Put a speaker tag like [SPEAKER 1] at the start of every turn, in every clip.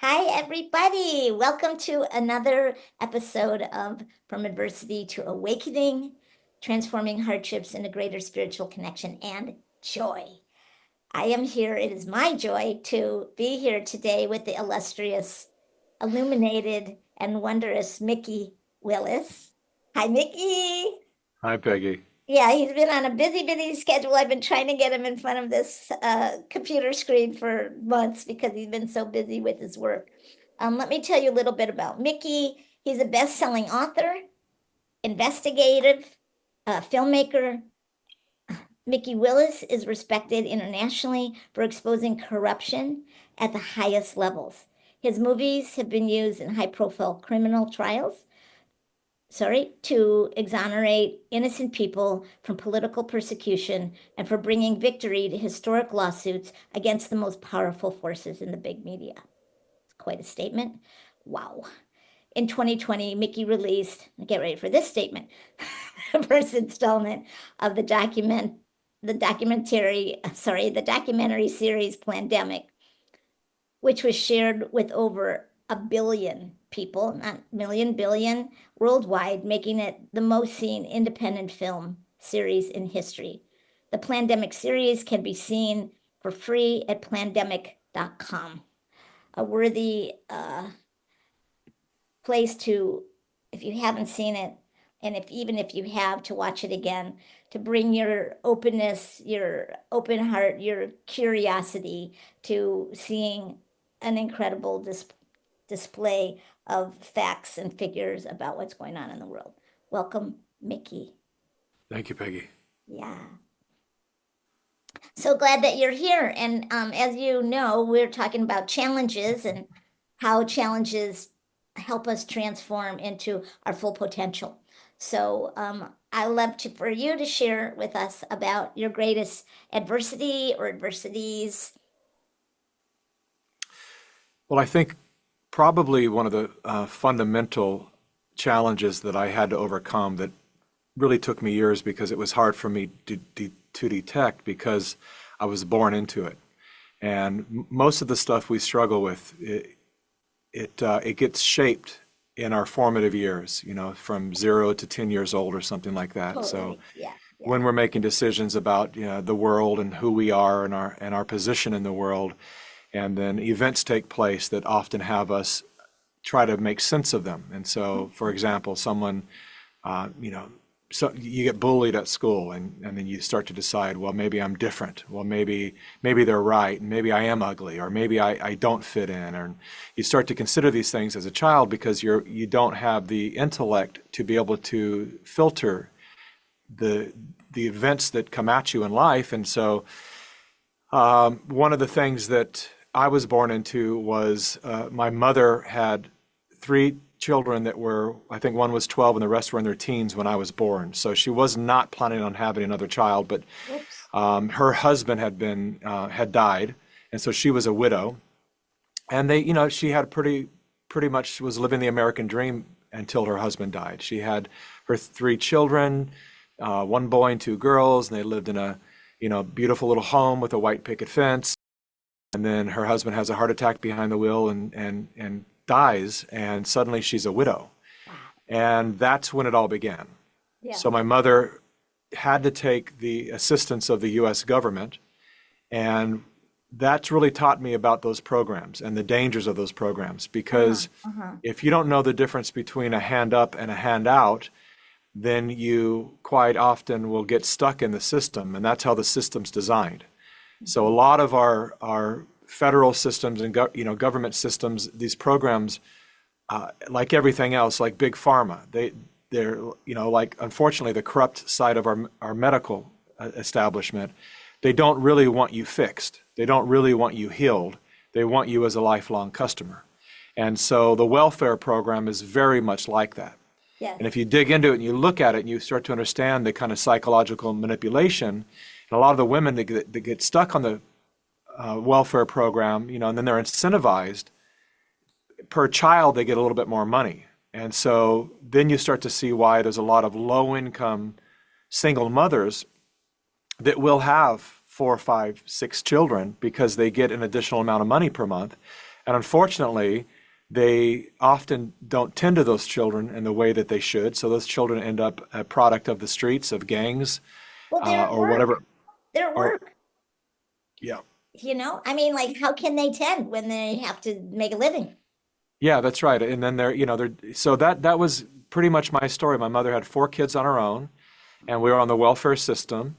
[SPEAKER 1] Hi, everybody. Welcome to another episode of From Adversity to Awakening, Transforming Hardships into Greater Spiritual Connection and Joy. I am here. It is my joy to be here today with the illustrious, illuminated, and wondrous Mikki Willis. Hi, Mikki.
[SPEAKER 2] Hi, Peggy.
[SPEAKER 1] Yeah, he's been on a busy schedule. I've been trying to get him in front of this computer screen for months because he's been so busy with his work. Let me tell you a little bit about Mikki. He's a best-selling author, investigative, filmmaker. Mikki Willis is respected internationally for exposing corruption at the highest levels. His movies have been used in high-profile criminal trials, to exonerate innocent people from political persecution and for bringing victory to historic lawsuits against the most powerful forces in the big media. It's quite a statement. Wow. In 2020, Mikki released, get ready for this statement, the first installment of the documentary series Plandemic, which was shared with over a billion people, not million, billion, worldwide, making it the most seen independent film series in history. The Plandemic series can be seen for free at plandemic.com. A worthy place to, if you haven't seen it, and even if you have, to watch it again, to bring your openness, your open heart, your curiosity to seeing an incredible display of facts and figures about what's going on in the world. Welcome, Mikki.
[SPEAKER 2] Thank you, Peggy.
[SPEAKER 1] Yeah. So glad that you're here. And as you know, we're talking about challenges and how challenges help us transform into our full potential. So I love for you to share with us about your greatest adversity or adversities.
[SPEAKER 2] Well, I think probably one of the fundamental challenges that I had to overcome that really took me years because it was hard for me to detect because I was born into it. And most of the stuff we struggle with, it gets shaped in our formative years, from 0 to 10 years old or something like that. So
[SPEAKER 1] Totally. Yeah. Yeah.
[SPEAKER 2] when we're making decisions about the world and who we are and our position in the world, and then events take place that often have us try to make sense of them. And so, for example, someone, so you get bullied at school, and then you start to decide, well, maybe I'm different. Well, maybe they're right, and maybe I am ugly, or maybe I don't fit in. Or you start to consider these things as a child because you don't have the intellect to be able to filter the events that come at you in life. And so one of the things that I was born into was my mother had 3 children that were, I think one was 12 and the rest were in their teens when I was born. So she was not planning on having another child, but
[SPEAKER 1] Oops.
[SPEAKER 2] her husband had died, and so she was a widow. And she had pretty much was living the American dream until her husband died. She had her 3 children, 1 boy and 2 girls, and they lived in a beautiful little home with a white picket fence. And then her husband has a heart attack behind the wheel and dies, and suddenly she's a widow.
[SPEAKER 1] Wow.
[SPEAKER 2] And that's when it all began.
[SPEAKER 1] Yeah.
[SPEAKER 2] So my mother had to take the assistance of the US government, and that's really taught me about those programs and the dangers of those programs. Because if you don't know the difference between a hand up and a hand out, then you quite often will get stuck in the system, and that's how the system's designed. So a lot of our federal systems and government systems, these programs, like everything else, like big pharma, they're like, unfortunately, the corrupt side of our medical establishment, they don't really want you fixed. They don't really want you healed. They want you as a lifelong customer. And so the welfare program is very much like that.
[SPEAKER 1] Yes.
[SPEAKER 2] And if you dig into it and you look at it and you start to understand the kind of psychological manipulation, and a lot of the women that get stuck on the welfare program, and then they're incentivized, per child they get a little bit more money. And so then you start to see why there's a lot of low-income single mothers that will have 4, 5, 6 children because they get an additional amount of money per month. And unfortunately, they often don't tend to those children in the way that they should. So those children end up a product of the streets, of gangs,
[SPEAKER 1] Well, they're at
[SPEAKER 2] or
[SPEAKER 1] work.
[SPEAKER 2] whatever.
[SPEAKER 1] They're at
[SPEAKER 2] Or
[SPEAKER 1] work.
[SPEAKER 2] yeah,
[SPEAKER 1] I mean, like, how can they tend when they have to make a living?
[SPEAKER 2] yeah, that's right. And then so that was pretty much my story. My mother had 4 kids on her own, and we were on the welfare system.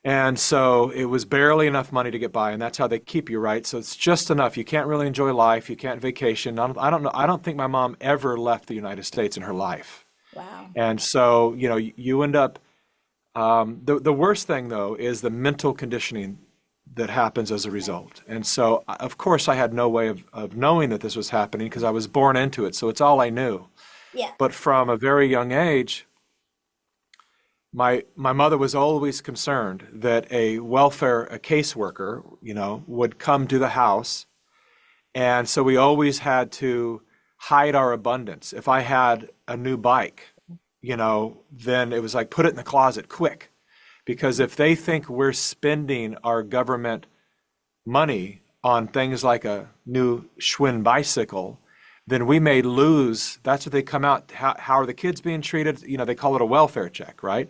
[SPEAKER 2] And so it was barely enough money to get by, and that's how they keep you, right? So it's just enough. You can't really enjoy life. You can't vacation. I don't know. I don't think my mom ever left the United States in her life.
[SPEAKER 1] Wow.
[SPEAKER 2] And so, you end up, the worst thing though is the mental conditioning that happens as a result. And so, of course, I had no way of knowing that this was happening because I was born into it. So it's all I knew.
[SPEAKER 1] Yeah.
[SPEAKER 2] But from a very young age, my mother was always concerned that a caseworker, would come to the house. And so we always had to hide our abundance. If I had a new bike, then it was like, put it in the closet quick. Because if they think we're spending our government money on things like a new Schwinn bicycle, then we may lose. That's what they come out. How are the kids being treated? They call it a welfare check, right?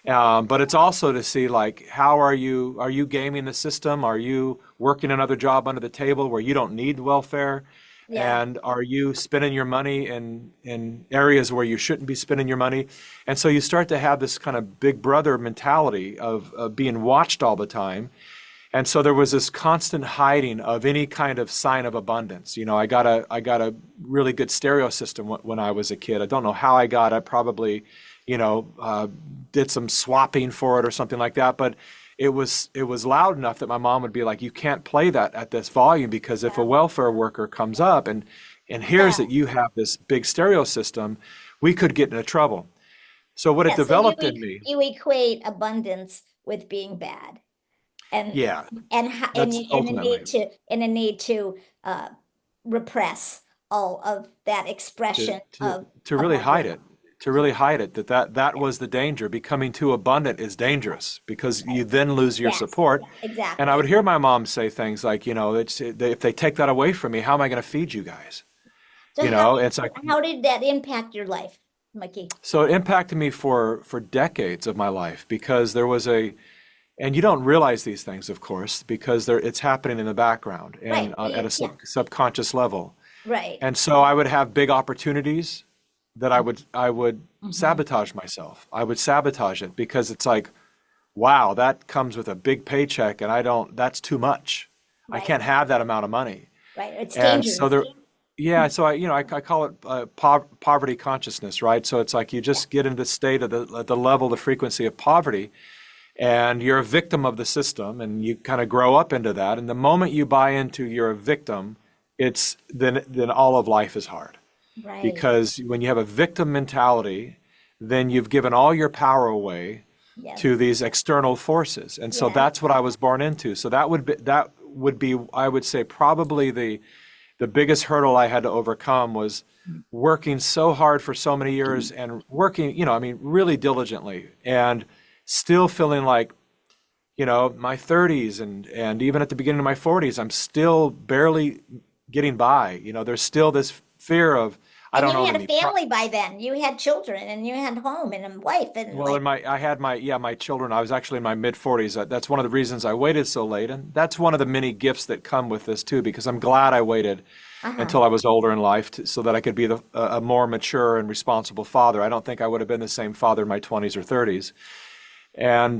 [SPEAKER 2] But it's also to see, like, how are you gaming the system? Are you working another job under the table where you don't need welfare?
[SPEAKER 1] Yeah.
[SPEAKER 2] And are you spending your money in areas where you shouldn't be spending your money? And so you start to have this kind of big brother mentality of being watched all the time. And so there was this constant hiding of any kind of sign of abundance. I got a really good stereo system when I was a kid. I don't know how I got it. Probably, did some swapping for it or something like that. But it was loud enough that my mom would be like, "You can't play that at this volume because if a welfare worker comes up and hears
[SPEAKER 1] Yeah.
[SPEAKER 2] that you have this big stereo system, we could get into trouble." So what it
[SPEAKER 1] Yeah. So you
[SPEAKER 2] developed in me,
[SPEAKER 1] you equate abundance with being bad, and
[SPEAKER 2] yeah,
[SPEAKER 1] and
[SPEAKER 2] that's ultimately
[SPEAKER 1] a need to repress all of that
[SPEAKER 2] to
[SPEAKER 1] expression
[SPEAKER 2] to
[SPEAKER 1] of
[SPEAKER 2] to really hide
[SPEAKER 1] abundance.
[SPEAKER 2] it, to really hide it, that was the danger. Becoming too abundant is dangerous because you then lose your
[SPEAKER 1] Yes,
[SPEAKER 2] support. And I would
[SPEAKER 1] exactly.
[SPEAKER 2] hear my mom say things like, if they take that away from me, how am I going to feed you guys?
[SPEAKER 1] So how
[SPEAKER 2] It's like,
[SPEAKER 1] how did that impact your life, Mikki?
[SPEAKER 2] so it impacted me for decades of my life because there was and you don't realize these things, of course, because it's happening in the background
[SPEAKER 1] Right.
[SPEAKER 2] and at a subconscious level.
[SPEAKER 1] Right.
[SPEAKER 2] And so I would have big opportunities that I would
[SPEAKER 1] Mm-hmm.
[SPEAKER 2] sabotage myself. I would sabotage it because it's like, wow, that comes with a big paycheck and that's too much. I
[SPEAKER 1] Right.
[SPEAKER 2] can't have that amount of money.
[SPEAKER 1] Right. It's
[SPEAKER 2] And so
[SPEAKER 1] dangerous.
[SPEAKER 2] yeah, so I call it poverty consciousness, right? So it's like you
[SPEAKER 1] Yeah.
[SPEAKER 2] just get into the state of the level, the frequency of poverty, and you're a victim of the system, and you kind of grow up into that. And the moment you buy into you're a victim, then all of life is hard
[SPEAKER 1] Right.
[SPEAKER 2] because when you have a victim mentality, then you've given all your power away to
[SPEAKER 1] Yes.
[SPEAKER 2] these external forces. And so
[SPEAKER 1] Yes.
[SPEAKER 2] that's what I was born into. So that would be I would say probably the biggest hurdle I had to overcome was working so hard for so many years and working, I mean, really diligently and still feeling like, my 30s and even at the beginning of my 40s, I'm still barely getting by. There's still this fear of, I
[SPEAKER 1] And
[SPEAKER 2] don't
[SPEAKER 1] you
[SPEAKER 2] know
[SPEAKER 1] had
[SPEAKER 2] that
[SPEAKER 1] a family by then. You had children and you had home and a wife and
[SPEAKER 2] well,
[SPEAKER 1] like,
[SPEAKER 2] I had my children. I was actually in my mid 40s. That's one of the reasons I waited so late, and that's one of the many gifts that come with this too. Because I'm glad I waited
[SPEAKER 1] uh-huh.
[SPEAKER 2] until I was older in life so that I could be a more mature and responsible father. I don't think I would have been the same father in my 20s or 30s. And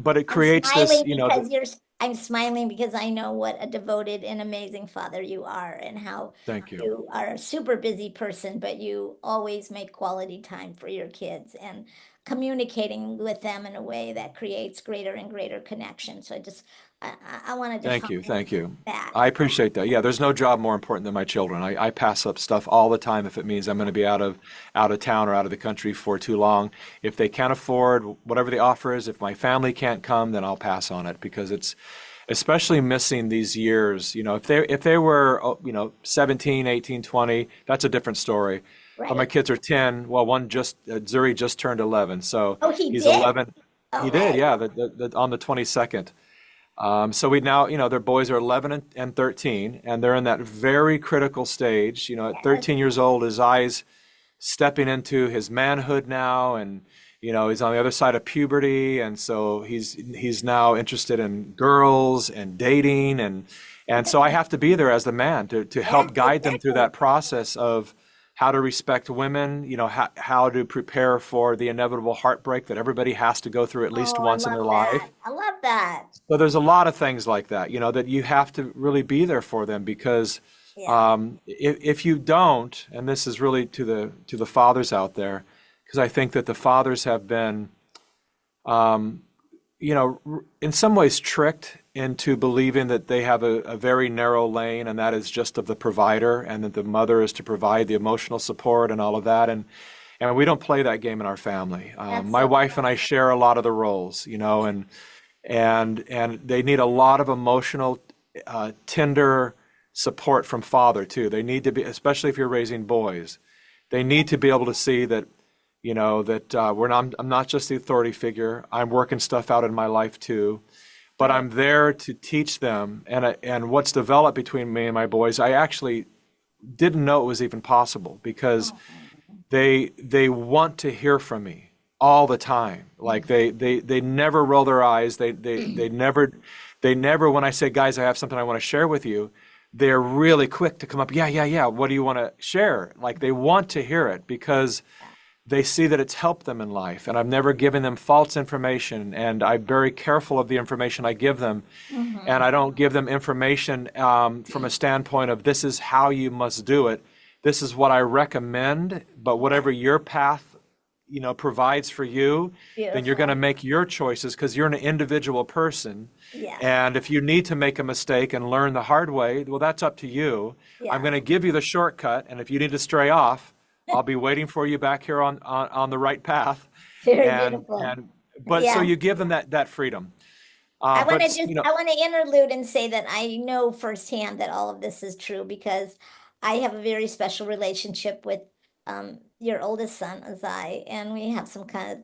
[SPEAKER 2] but it
[SPEAKER 1] I'm
[SPEAKER 2] creates this,
[SPEAKER 1] smiling I'm smiling because I know what a devoted and amazing father you are and how
[SPEAKER 2] thank you,
[SPEAKER 1] you are a super busy person, but you always make quality time for your kids and communicating with them in a way that creates greater and greater connection. So I want to
[SPEAKER 2] thank you,
[SPEAKER 1] define
[SPEAKER 2] thank you.
[SPEAKER 1] that.
[SPEAKER 2] I appreciate that. Yeah, there's no job more important than my children. I pass up stuff all the time if it means I'm going to be out of town or out of the country for too long. If they can't afford whatever the offer is, if my family can't come, then I'll pass on it because it's especially missing these years. If they were 17, 18, 20, that's a different story. But my
[SPEAKER 1] Right.
[SPEAKER 2] kids are 10. Well, Zuri just turned 11, so
[SPEAKER 1] Oh, he
[SPEAKER 2] he's
[SPEAKER 1] did?
[SPEAKER 2] 11.
[SPEAKER 1] All
[SPEAKER 2] He did,
[SPEAKER 1] right.
[SPEAKER 2] yeah, on the 22nd. So we now, their boys are 11 and 13, and they're in that very critical stage. At
[SPEAKER 1] Yes.
[SPEAKER 2] 13 years old, his eyes stepping into his manhood now, and he's on the other side of puberty, and so he's now interested in girls and dating, and so I have to be there as the man to
[SPEAKER 1] Yes,
[SPEAKER 2] help guide them through
[SPEAKER 1] exactly.
[SPEAKER 2] that process of how to respect women, how to prepare for the inevitable heartbreak that everybody has to go through at least
[SPEAKER 1] Oh, I
[SPEAKER 2] once in
[SPEAKER 1] love
[SPEAKER 2] their
[SPEAKER 1] that.
[SPEAKER 2] life.
[SPEAKER 1] I love that.
[SPEAKER 2] So there's a lot of things like that, that you have to really be there for them because
[SPEAKER 1] Yeah.
[SPEAKER 2] if you don't, and this is really to the fathers out there, because I think that the fathers have been, in some ways tricked into believing that they have a very narrow lane, and that is just of the provider, and that the mother is to provide the emotional support and all of that, and we don't play that game in our family.
[SPEAKER 1] That's
[SPEAKER 2] My
[SPEAKER 1] so
[SPEAKER 2] wife and I share a lot of the roles, and they need a lot of emotional, tender support from father too. They need to be, especially if you're raising boys, they need to be able to see that, I'm not just the authority figure. I'm working stuff out in my life too, but
[SPEAKER 1] right.
[SPEAKER 2] I'm there to teach them. And what's developed between me and my boys, I actually didn't know it was even possible because
[SPEAKER 1] Oh,
[SPEAKER 2] they want to hear from me all the time. Like they never roll their eyes. They never when I say, guys, I have something I want to share with you, they're really quick to come up. Yeah. What do you want to share? Like they want to hear it because they see that it's helped them in life. And I've never given them false information. And I'm very careful of the information I give them.
[SPEAKER 1] hmm
[SPEAKER 2] And I don't give them information from a standpoint of this is how you must do it. This is what I recommend. But
[SPEAKER 1] Yeah.
[SPEAKER 2] whatever your path, provides for you, then you're going to
[SPEAKER 1] Beautiful.
[SPEAKER 2] make your choices because you're an individual person.
[SPEAKER 1] Yeah.
[SPEAKER 2] And if you need to make a mistake and learn the hard way, well, that's up to you. I'm
[SPEAKER 1] Yeah.
[SPEAKER 2] going to give you the shortcut. And if you need to stray off, I'll be waiting for you back here on the right path.
[SPEAKER 1] Very beautiful.
[SPEAKER 2] But so
[SPEAKER 1] Yeah.
[SPEAKER 2] you give them that freedom.
[SPEAKER 1] I want to
[SPEAKER 2] But,
[SPEAKER 1] just, I want to interlude and say that I know firsthand that all of this is true because I have a very special relationship with your oldest son, Azai, and we have some kind of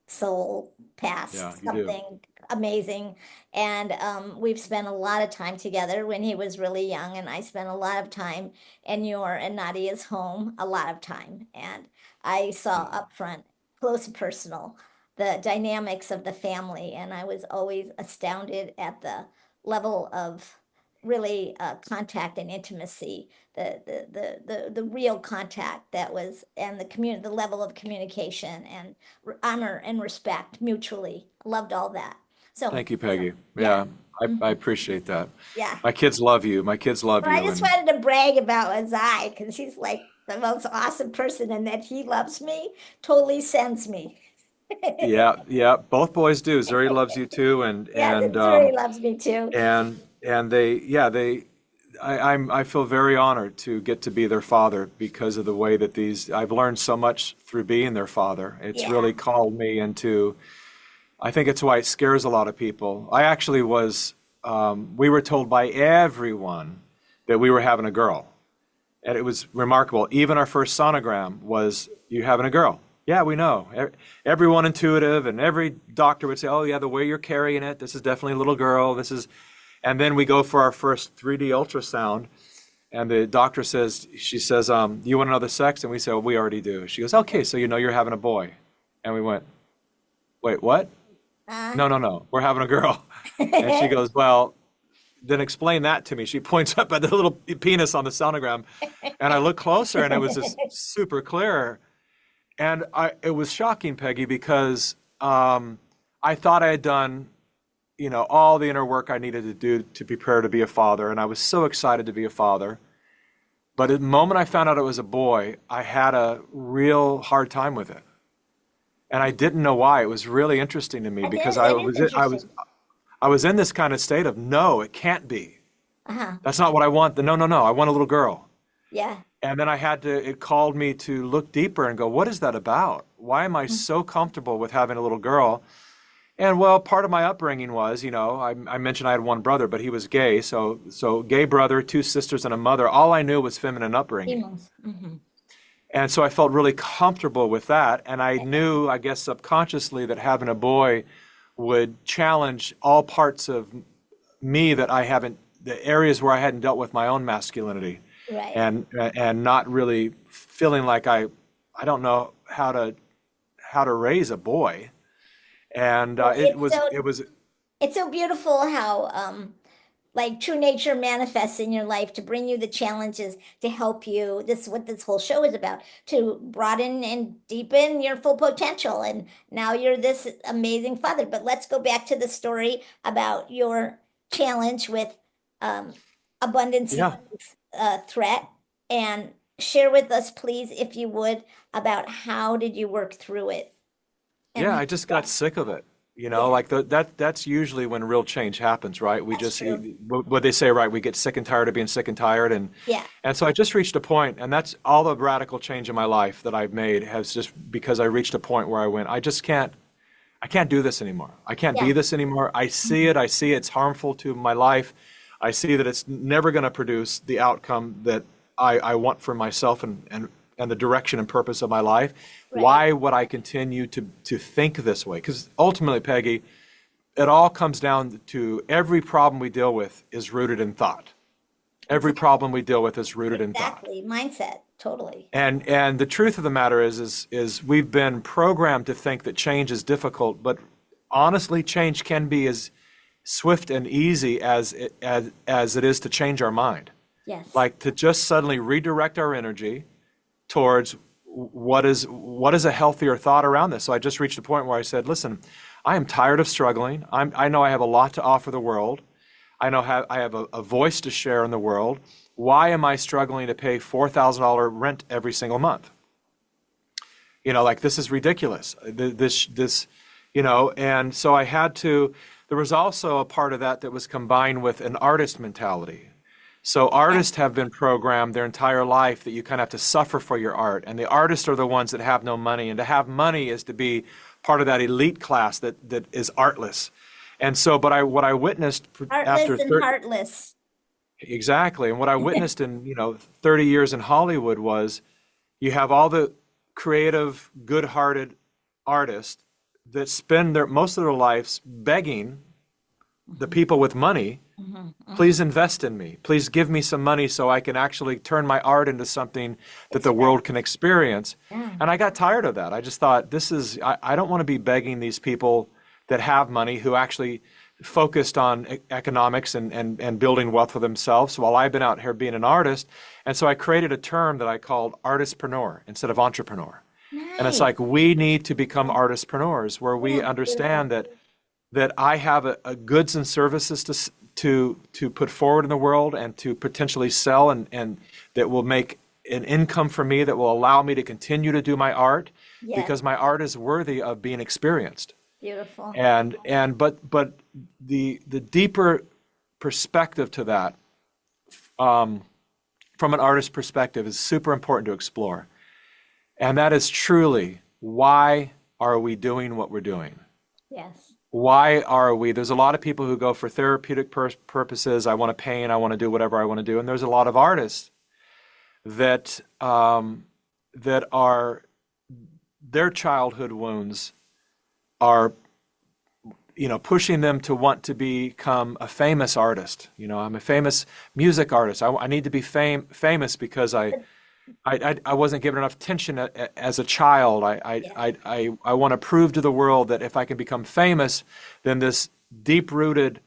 [SPEAKER 1] soul
[SPEAKER 2] yeah,
[SPEAKER 1] past,
[SPEAKER 2] you do.
[SPEAKER 1] something amazing. And we've spent a lot of time together when he was really young, and I spent a lot of time in your and Nadia's home, a lot of time. And I saw up front, close and personal the dynamics of the family, and I was always astounded at the level of really contact and intimacy, the real contact that was, and the level of communication and honor and respect mutually. Loved all that. So,
[SPEAKER 2] Thank you, Peggy.
[SPEAKER 1] yeah,
[SPEAKER 2] Yeah, I
[SPEAKER 1] mhm,
[SPEAKER 2] appreciate that.
[SPEAKER 1] yeah.
[SPEAKER 2] My kids love you. My kids love
[SPEAKER 1] But I
[SPEAKER 2] you.
[SPEAKER 1] just
[SPEAKER 2] And
[SPEAKER 1] wanted to brag about Azai because he's like the most awesome person, and that he loves me totally sends me.
[SPEAKER 2] yeah, both boys do. Zuri loves you too.
[SPEAKER 1] Yeah, the Zuri loves me too.
[SPEAKER 2] And I feel very honored to get to be their father because of the way that I've learned so much through being their father. It's
[SPEAKER 1] Yeah.
[SPEAKER 2] really called me into, I think it's why it scares a lot of people. I actually we were told by everyone that we were having a girl. And it was remarkable. Even our first sonogram was, you having a girl? Yeah, we know. Everyone intuitive and every doctor would say, oh yeah, the way you're carrying it, this is definitely a little girl. And then we go for our first 3D ultrasound, and the doctor she says, you want to know the sex? And we say, well, we already do. She goes, okay, so you're having a boy. And we went, wait, what?
[SPEAKER 1] Uh,
[SPEAKER 2] No, we're having a girl. And she goes, well, then explain that to me. She points up at the little penis on the sonogram, and I look closer, and it was just super clear. And it was shocking, Peggy, because I thought I had done, all the inner work I needed to do to prepare to be a father, and I was so excited to be a father. But the moment I found out it was a boy, I had a real hard time with it, and I didn't know why. It was really interesting to me because
[SPEAKER 1] it is interesting.
[SPEAKER 2] I was in this kind of state of no, it can't be.
[SPEAKER 1] Uh-huh.
[SPEAKER 2] That's not what I want. No, I want a little girl.
[SPEAKER 1] Yeah.
[SPEAKER 2] And then it called me to look deeper and go, what is that about? Why am I so comfortable with having a little girl? And well, part of my upbringing was, I mentioned I had one brother, but he was gay. So gay brother, two sisters and a mother. All I knew was feminine upbringing.
[SPEAKER 1] Females. Hmm.
[SPEAKER 2] And so I felt really comfortable with that. And I knew, I guess subconsciously, that having a boy would challenge all parts of me that I haven't, the areas where I hadn't dealt with my own masculinity,
[SPEAKER 1] Right.
[SPEAKER 2] and not really feeling like I don't know how to raise a boy. And
[SPEAKER 1] Well,
[SPEAKER 2] it was
[SPEAKER 1] it's so beautiful how like true nature manifests in your life to bring you the challenges to help you. This is what this whole show is about, to broaden and deepen your full potential. And now you're this amazing father. But let's go back to the story about your challenge with um, abundance
[SPEAKER 2] yeah.
[SPEAKER 1] threat, and share with us, please, if you would, about how did you work through it and
[SPEAKER 2] Yeah,
[SPEAKER 1] how,
[SPEAKER 2] I just
[SPEAKER 1] yeah,
[SPEAKER 2] got sick of it. You know,
[SPEAKER 1] yeah,
[SPEAKER 2] like that's usually when real change happens, right? We
[SPEAKER 1] that's
[SPEAKER 2] just
[SPEAKER 1] true.
[SPEAKER 2] what they say, right? We get sick and tired of being sick and tired,
[SPEAKER 1] Yeah,
[SPEAKER 2] and so I just reached a point, and that's all the radical change in my life that I've made has just because I reached a point where I went, I can't do this anymore. I can't
[SPEAKER 1] yeah,
[SPEAKER 2] be this anymore.
[SPEAKER 1] mhm,
[SPEAKER 2] I see it's harmful to my life. I see that it's never going to produce the outcome that I want for myself and the direction and purpose of my life.
[SPEAKER 1] right.
[SPEAKER 2] Why would I continue to think this way? Because ultimately, Peggy, it all comes down to every problem we deal with is rooted in thought. Every
[SPEAKER 1] Exactly.
[SPEAKER 2] problem we deal with is rooted in thought.
[SPEAKER 1] Exactly. Mindset. Totally.
[SPEAKER 2] And the truth of the matter is we've been programmed to think that change is difficult, but honestly, change can be as swift and easy as it is to change our mind.
[SPEAKER 1] Yes.
[SPEAKER 2] Like to just suddenly redirect our energy towards what is a healthier thought around this. So I just reached a point where I said, listen, I am tired of struggling. I know I have a lot to offer the world. I know I have a voice to share in the world. Why am I struggling to pay $4,000 rent every single month? You know, like this is ridiculous. You know, and so I had to, there was also a part of that that was combined with an artist mentality. So
[SPEAKER 1] Yeah.
[SPEAKER 2] artists have been programmed their entire life that you kind of have to suffer for your art, and the artists are the ones that have no money, and to have money is to be part of that elite class that is artless. And so, what I witnessed
[SPEAKER 1] Heartless
[SPEAKER 2] after
[SPEAKER 1] and
[SPEAKER 2] 30,
[SPEAKER 1] heartless.
[SPEAKER 2] exactly, and what I witnessed in 30 years in Hollywood was you have all the creative, good-hearted artists that spend most of their lives begging the
[SPEAKER 1] Mhm,
[SPEAKER 2] people with money,
[SPEAKER 1] mhm,
[SPEAKER 2] please
[SPEAKER 1] mhm.
[SPEAKER 2] invest in me. Please give me some money so I can actually turn my art into something that the
[SPEAKER 1] Express.
[SPEAKER 2] world can experience.
[SPEAKER 1] Yeah.
[SPEAKER 2] And I got tired of that. I just thought, I don't want to be begging these people that have money who actually focused on economics and building wealth for themselves while I've been out here being an artist. And so I created a term that I called artistpreneur instead of entrepreneur. And it's
[SPEAKER 1] Nice.
[SPEAKER 2] like we need to become artistpreneurs where we
[SPEAKER 1] Yeah. Beautiful.
[SPEAKER 2] understand that I have a goods and services to put forward in the world and to potentially sell and that will make an income for me that will allow me to continue to do my art
[SPEAKER 1] Yes.
[SPEAKER 2] because my art is worthy of being experienced.
[SPEAKER 1] Beautiful.
[SPEAKER 2] But the deeper perspective to that from an artist perspective is super important to explore. And that is truly why are we doing what we're doing?
[SPEAKER 1] Yes.
[SPEAKER 2] Why are we? There's a lot of people who go for therapeutic purposes. I want to paint. I want to do whatever I want to do. And there's a lot of artists that that are their childhood wounds are pushing them to want to become a famous artist. I'm a famous music artist. I need to be famous because I wasn't given enough attention as a child.
[SPEAKER 1] Yeah.
[SPEAKER 2] I want to prove to the world that if I can become famous, then this deep-rooted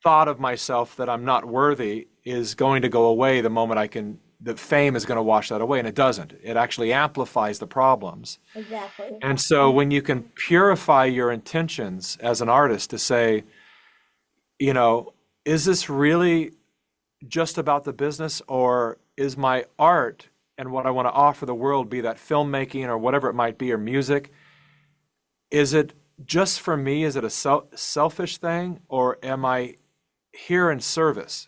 [SPEAKER 2] thought of myself that I'm not worthy is going to go away the moment the fame is going to wash that away. And it doesn't. It actually amplifies the problems.
[SPEAKER 1] Exactly.
[SPEAKER 2] And so when you can purify your intentions as an artist to say, you know, is this really just about the business, or is my art and what I want to offer the world, be that filmmaking or whatever it might be, or music, is it just for me? Is it a selfish thing, or am I here in service?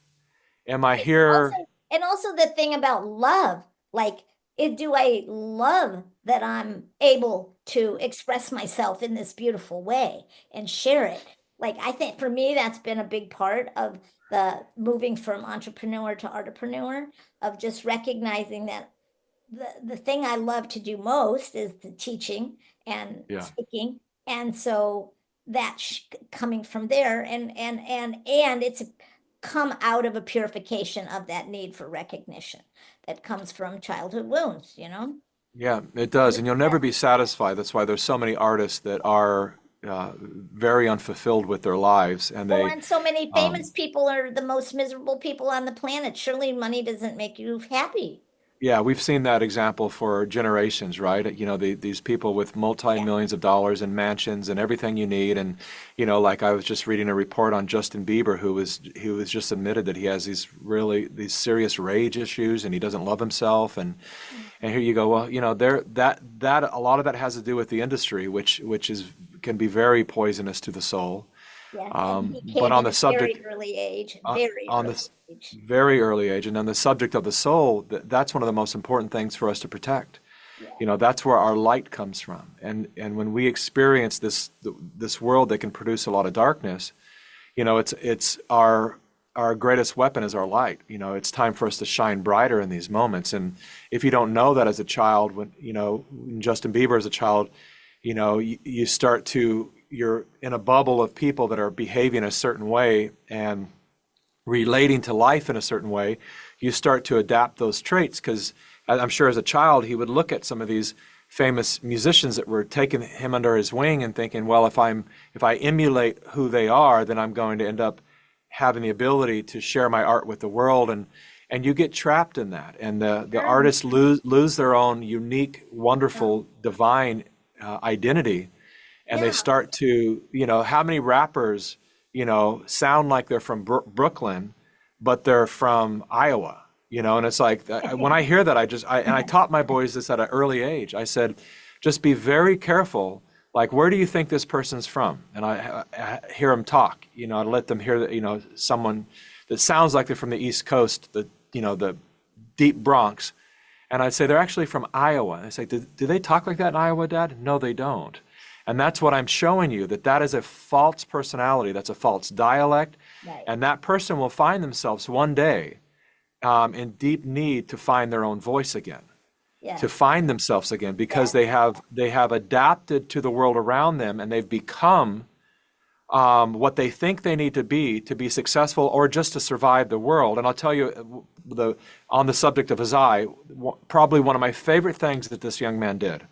[SPEAKER 2] Am I
[SPEAKER 1] Right. And
[SPEAKER 2] here?
[SPEAKER 1] also, and also the thing about love, like, do I love that I'm able to express myself in this beautiful way and share it? Like, I think for me, that's been a big part of the moving from entrepreneur to artpreneur, of just recognizing that the thing I love to do most is the teaching and
[SPEAKER 2] Yeah.
[SPEAKER 1] speaking. And so that coming from there, and it's come out of a purification of that need for recognition that comes from childhood wounds, you know?
[SPEAKER 2] Yeah, it does. And you'll never be satisfied. That's why there's so many artists that are very unfulfilled with their lives. And
[SPEAKER 1] Well,
[SPEAKER 2] they,
[SPEAKER 1] and so many
[SPEAKER 2] um,
[SPEAKER 1] famous people are the most miserable people on the planet. Surely money doesn't make you happy.
[SPEAKER 2] yeah, we've seen that example for generations, right? You know, these people with
[SPEAKER 1] Yeah.
[SPEAKER 2] multi-millions of dollars and mansions and everything you need. And, you know, like I was just reading a report on Justin Bieber, who was just admitted that he has these serious rage issues and he doesn't love himself. And here you go, well, you know, that a lot of that has to do with the industry, which can be very poisonous to the soul.
[SPEAKER 1] Yes, and he
[SPEAKER 2] But
[SPEAKER 1] came
[SPEAKER 2] on
[SPEAKER 1] at
[SPEAKER 2] the
[SPEAKER 1] a
[SPEAKER 2] subject,
[SPEAKER 1] very early age,
[SPEAKER 2] uh,
[SPEAKER 1] very
[SPEAKER 2] on
[SPEAKER 1] early
[SPEAKER 2] this
[SPEAKER 1] age.
[SPEAKER 2] very early age, and on the subject of the soul, that's one of the most important things for us to protect.
[SPEAKER 1] Yeah.
[SPEAKER 2] You know, that's where our light comes from. And when we experience this world that can produce a lot of darkness, you know, it's our greatest weapon is our light. You know, it's time for us to shine brighter in these moments. And if you don't know that as a child, when Justin Bieber as a child, you know, you start to, you're in a bubble of people that are behaving a certain way and relating to life in a certain way, you start to adapt those traits. Because I'm sure as a child, he would look at some of these famous musicians that were taking him under his wing and thinking, well, if I emulate who they are, then I'm going to end up having the ability to share my art with the world. And you get trapped in that. And the
[SPEAKER 1] Sure.
[SPEAKER 2] artists lose their own unique, wonderful, divine identity. And they
[SPEAKER 1] Yeah.
[SPEAKER 2] start to, you know, how many rappers, you know, sound like they're from Brooklyn, but they're from Iowa, you know, and it's like when I hear that, and I taught my boys this at an early age. I said, just be very careful. Like, where do you think this person's from? And I hear them talk, you know, I let them hear that, you know, someone that sounds like they're from the East Coast, the deep Bronx. And I'd say they're actually from Iowa. And I say, do they talk like that in Iowa, Dad? No, they don't. And that's what I'm showing you, that is a false personality. That's a false dialect.
[SPEAKER 1] Right.
[SPEAKER 2] And that person will find themselves one day in deep need to find their own voice again, to
[SPEAKER 1] Yes.
[SPEAKER 2] find themselves again, because
[SPEAKER 1] Yes.
[SPEAKER 2] they have adapted to the world around them and they've become what they think they need to be successful or just to survive the world. And I'll tell you, on the subject of Azai, probably one of my favorite things that this young man did.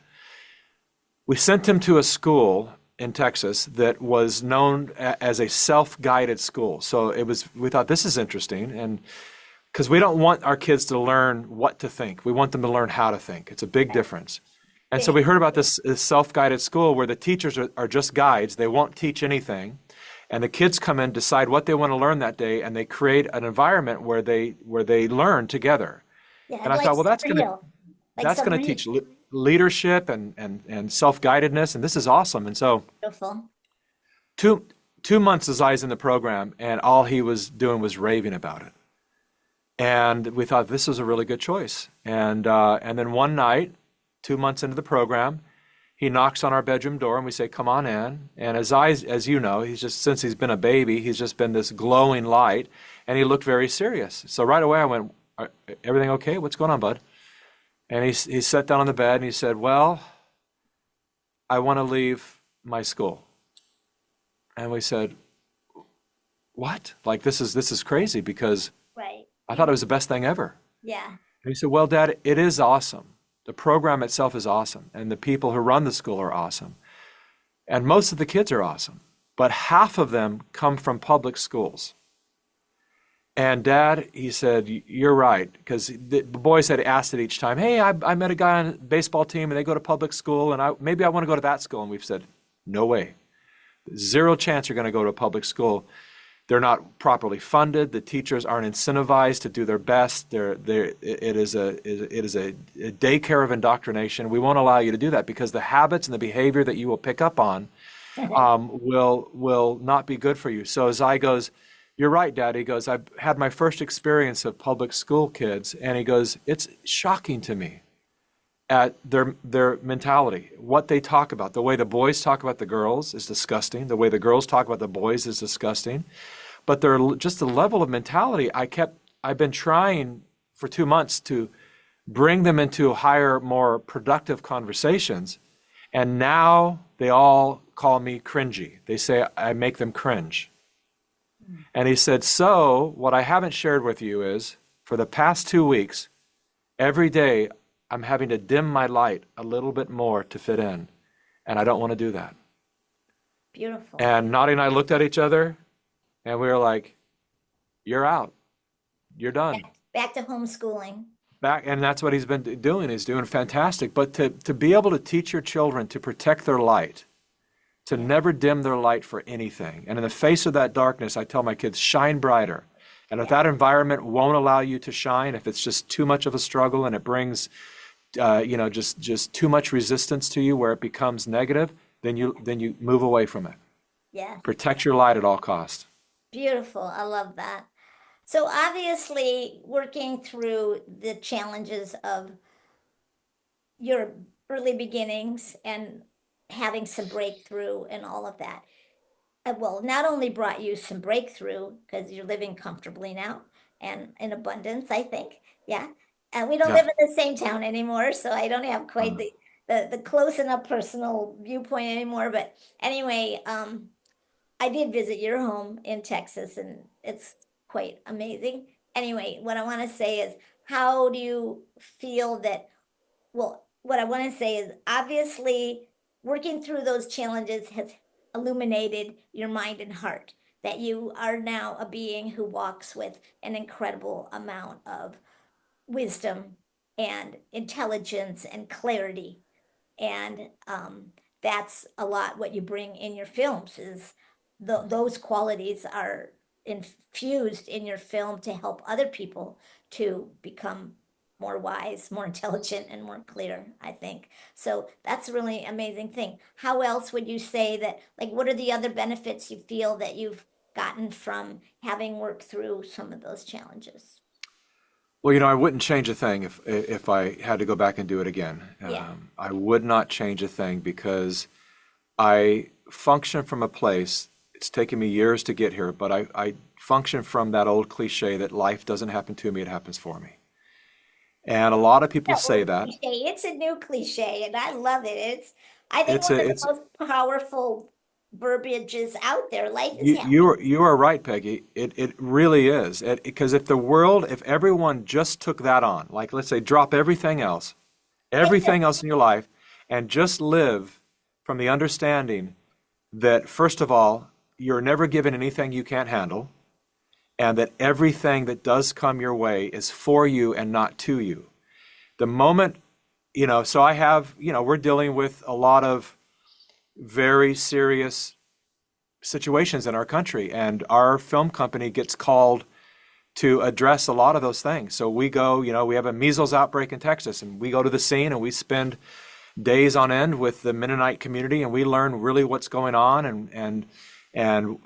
[SPEAKER 2] We sent him to a school in Texas that was known as a self-guided school. So we thought this is interesting, and because we don't want our kids to learn what to think. We want them to learn how to think. It's a big difference. And so we heard about this self-guided school where the teachers are just guides. They won't teach anything. And the kids come in, decide what they want to learn that day, and they create an environment where they learn together.
[SPEAKER 1] Yeah,
[SPEAKER 2] And I
[SPEAKER 1] like
[SPEAKER 2] thought, well,
[SPEAKER 1] surreal. Like
[SPEAKER 2] that's going to
[SPEAKER 1] submarine.
[SPEAKER 2] teach leadership and self-guidedness, and this is awesome. And so
[SPEAKER 1] Beautiful.
[SPEAKER 2] two months as I was in the program, and all he was doing was raving about it. And we thought this was a really good choice. And then one night, 2 months into the program, he knocks on our bedroom door and we say, come on in. And as you know, since he's been a baby, he's just been this glowing light, and he looked very serious. So right away I went, everything okay? What's going on, bud? And he sat down on the bed and he said, well, I want to leave my school. And we said, what? Like, this is crazy, because
[SPEAKER 1] Right.
[SPEAKER 2] I thought it was the best thing ever.
[SPEAKER 1] Yeah.
[SPEAKER 2] And he said, well, Dad, it is awesome. The program itself is awesome. And the people who run the school are awesome. And most of the kids are awesome. But half of them come from public schools. And Dad, he said, you're right. Because the boys had asked it each time, hey, I met a guy on a baseball team and they go to public school and maybe I want to go to that school. And we've said, no way. Zero chance you're going to go to a public school. They're not properly funded. The teachers aren't incentivized to do their best. It is a daycare of indoctrination. We won't allow you to do that, because the habits and the behavior that you will pick up on will not be good for you. So Zai goes, you're right, Dad. He goes, I've had my first experience of public school kids, and he goes, it's shocking to me at their mentality, what they talk about. The way the boys talk about the girls is disgusting. The way the girls talk about the boys is disgusting. But they're just the level of mentality. I've been trying for 2 months to bring them into higher, more productive conversations. And now they all call me cringy. They say I make them cringe. And he said, so what I haven't shared with you is for the past 2 weeks, every day I'm having to dim my light a little bit more to fit in. And I don't want to do that.
[SPEAKER 1] Beautiful.
[SPEAKER 2] And Nadi and I looked at each other and we were like, you're out. You're done.
[SPEAKER 1] Back to homeschooling.
[SPEAKER 2] Back, and that's what he's been doing. He's doing fantastic. But to be able to teach your children to protect their light, to never dim their light for anything. And in the face of that darkness, I tell my kids, shine brighter. And if that environment won't allow you to shine, if it's just too much of a struggle and it brings, just too much resistance to you where it becomes negative, then you move away from it.
[SPEAKER 1] Yeah.
[SPEAKER 2] Protect your light at all costs.
[SPEAKER 1] Beautiful. I love that. So obviously, working through the challenges of your early beginnings and having some breakthrough and all of that, well, not only brought you some breakthrough because you're living comfortably now and in abundance, I think. Yeah. And we don't
[SPEAKER 2] Yeah.
[SPEAKER 1] live in the same town anymore, so I don't have quite the close enough personal viewpoint anymore. But anyway, I did visit your home in Texas, and it's quite amazing. Anyway, what I want to say is, how do you feel that? Well, what I want to say is, obviously, working through those challenges has illuminated your mind and heart, that you are now a being who walks with an incredible amount of wisdom and intelligence and clarity. And that's a lot what you bring in your films is those qualities are infused in your film to help other people to become more wise, more intelligent, and more clear, I think. So that's a really amazing thing. How else would you say that, like, what are the other benefits you feel that you've gotten from having worked through some of those challenges?
[SPEAKER 2] Well, I wouldn't change a thing if I had to go back and do it again.
[SPEAKER 1] Yeah.
[SPEAKER 2] I would not change a thing because I function from a place, it's taken me years to get here, but I function from that old cliche that life doesn't happen to me, it happens for me. And a lot of people say that.
[SPEAKER 1] Cliche. It's a new cliche, and I love it. I think
[SPEAKER 2] It's
[SPEAKER 1] one
[SPEAKER 2] a,
[SPEAKER 1] of the
[SPEAKER 2] it's
[SPEAKER 1] most powerful verbiages out there. Life is
[SPEAKER 2] you
[SPEAKER 1] happy.
[SPEAKER 2] you are right, Peggy. It really is. Because if everyone just took that on, like let's say drop everything else in your life, and just live from the understanding that first of all, you're never given anything you can't handle, and that everything that does come your way is for you and not to you. The moment, so I have, we're dealing with a lot of very serious situations in our country, and our film company gets called to address a lot of those things. So we go, we have a measles outbreak in Texas, and we go to the scene and we spend days on end with the Mennonite community, and we learn really what's going on and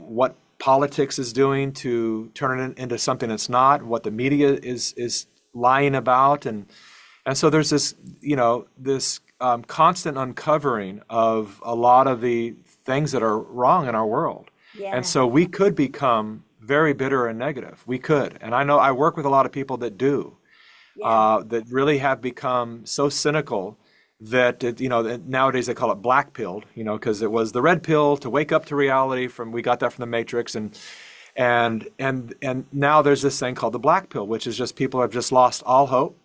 [SPEAKER 2] what politics is doing to turn it into something it's not, what the media is lying about, and so there's this constant uncovering of a lot of the things that are wrong in our world.
[SPEAKER 1] Yeah.
[SPEAKER 2] And so we could become very bitter and negative. We could. And I know I work with a lot of people that do, that really have become so cynical that, nowadays they call it black pilled, because it was the red pill to wake up to reality we got that from the Matrix. And now there's this thing called the black pill, which is just people have just lost all hope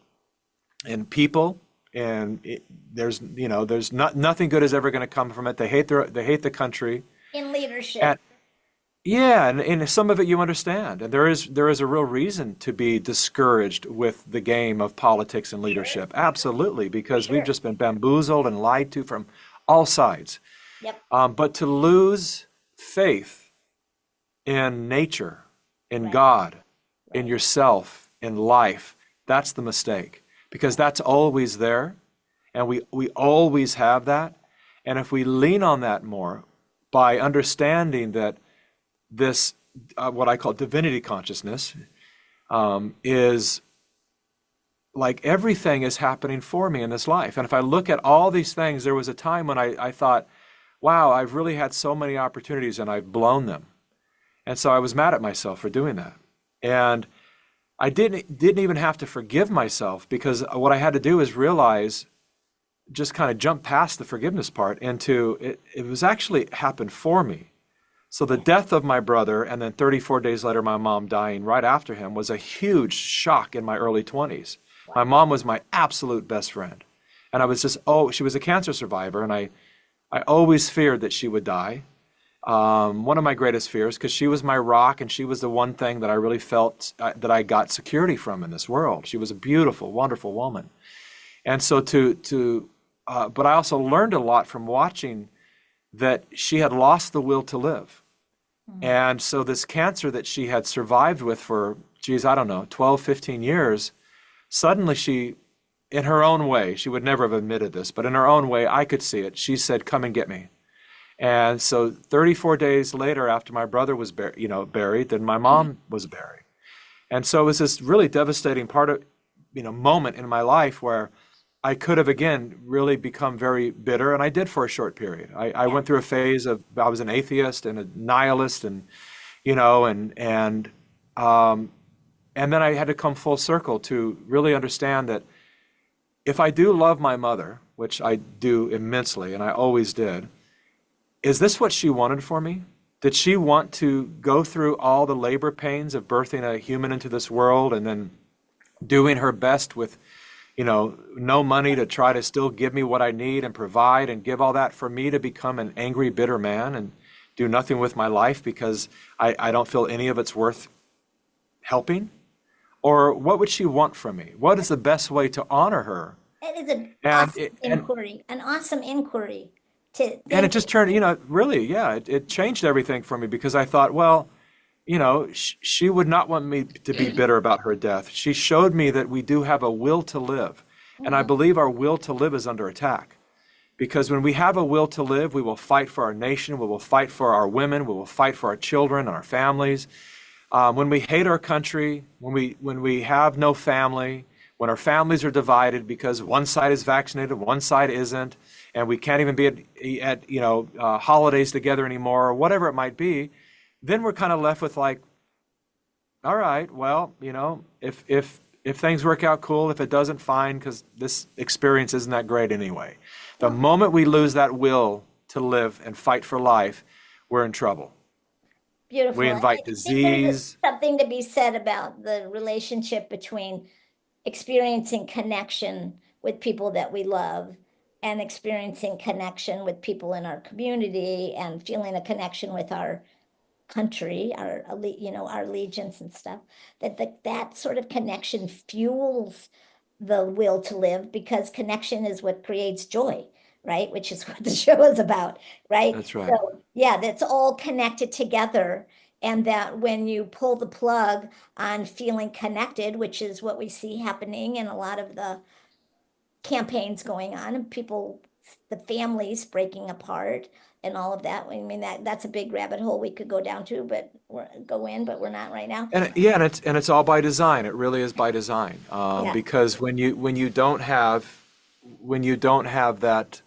[SPEAKER 2] in people. And there's nothing good is ever going to come from it. They hate the country.
[SPEAKER 1] In leadership.
[SPEAKER 2] And some of it you understand. And there is a real reason to be discouraged with the game of politics and leadership. Sure. Absolutely, because we've just been bamboozled and lied to from all sides.
[SPEAKER 1] Yep.
[SPEAKER 2] But to lose faith in nature, in God, in yourself, in life, that's the mistake. Because that's always there, and we always have that. And if we lean on that more by understanding that this, what I call divinity consciousness, is like everything is happening for me in this life. And if I look at all these things, there was a time when I thought, wow, I've really had so many opportunities and I've blown them. And so I was mad at myself for doing that. And I didn't even have to forgive myself, because what I had to do is realize just kind of jump past the forgiveness part into it was actually happened for me. So the death of my brother and then 34 days later my mom dying right after him was a huge shock in my early 20s. My
[SPEAKER 1] Wow.
[SPEAKER 2] mom was my absolute best friend. And I was just, oh, she was a cancer survivor, and I always feared that she would die. One of my greatest fears, because she was my rock and she was the one thing that I really felt that I got security from in this world. She was a beautiful, wonderful woman. And so but I also learned a lot from watching that she had lost the will to live.
[SPEAKER 1] Mm.
[SPEAKER 2] And so this cancer that she had survived with for, geez, I don't know, 12, 15 years, suddenly she, in her own way, she would never have admitted this, but in her own way, I could see it. She said, "Come and get me." And so 34 days later, after my brother was buried, then my mom was buried. And so it was this really devastating part of, moment in my life where I could have again really become very bitter, and I did for a short period. I
[SPEAKER 1] Yeah.
[SPEAKER 2] went through a phase of I was an atheist and a nihilist, and you know, and then I had to come full circle to really understand that if I do love my mother, which I do immensely, and I always did, is this what she wanted for me? Did she want to go through all the labor pains of birthing a human into this world and then doing her best with, no money to try to still give me what I need and provide and give all that for me to become an angry, bitter man and do nothing with my life because I don't feel any of it's worth helping? Or what would she want from me? What is the best way to honor her?
[SPEAKER 1] It is an
[SPEAKER 2] And
[SPEAKER 1] awesome
[SPEAKER 2] it, and
[SPEAKER 1] inquiry, an awesome inquiry to
[SPEAKER 2] and it
[SPEAKER 1] think.
[SPEAKER 2] just turned, really, yeah, it changed everything for me because I thought, well, she would not want me to be bitter about her death. She showed me that we do have a will to live. And I
[SPEAKER 1] Mhm.
[SPEAKER 2] believe our will to live is under attack. Because when we have a will to live, we will fight for our nation, we will fight for our women, we will fight for our children and our families. When we hate our country, when we have no family, when our families are divided because one side is vaccinated, one side isn't, and we can't even be at holidays together anymore, or whatever it might be, then we're kind of left with like, all right, well, if things work out, cool. If it doesn't, fine, because this experience isn't that great anyway. The
[SPEAKER 1] Well,
[SPEAKER 2] moment we lose that will to live and fight for life, we're in trouble. We
[SPEAKER 1] beautiful. And I
[SPEAKER 2] invite
[SPEAKER 1] think there's
[SPEAKER 2] disease.
[SPEAKER 1] something to be said about the relationship between experiencing connection with people that we love and experiencing connection with people in our community and feeling a connection with our country, our allegiance and stuff, that sort of connection fuels the will to live because connection is what creates joy, right? Which is what the show is about, right?
[SPEAKER 2] That's right.
[SPEAKER 1] So, yeah, that's all connected together. And that when you pull the plug on feeling connected, which is what we see happening in a lot of the campaigns going on and people, the families breaking apart and all of that. I mean, that's a big rabbit hole we could go down to, but we're not right now.
[SPEAKER 2] And it's all by design. It really is by design.
[SPEAKER 1] Yeah.
[SPEAKER 2] Because when you don't have that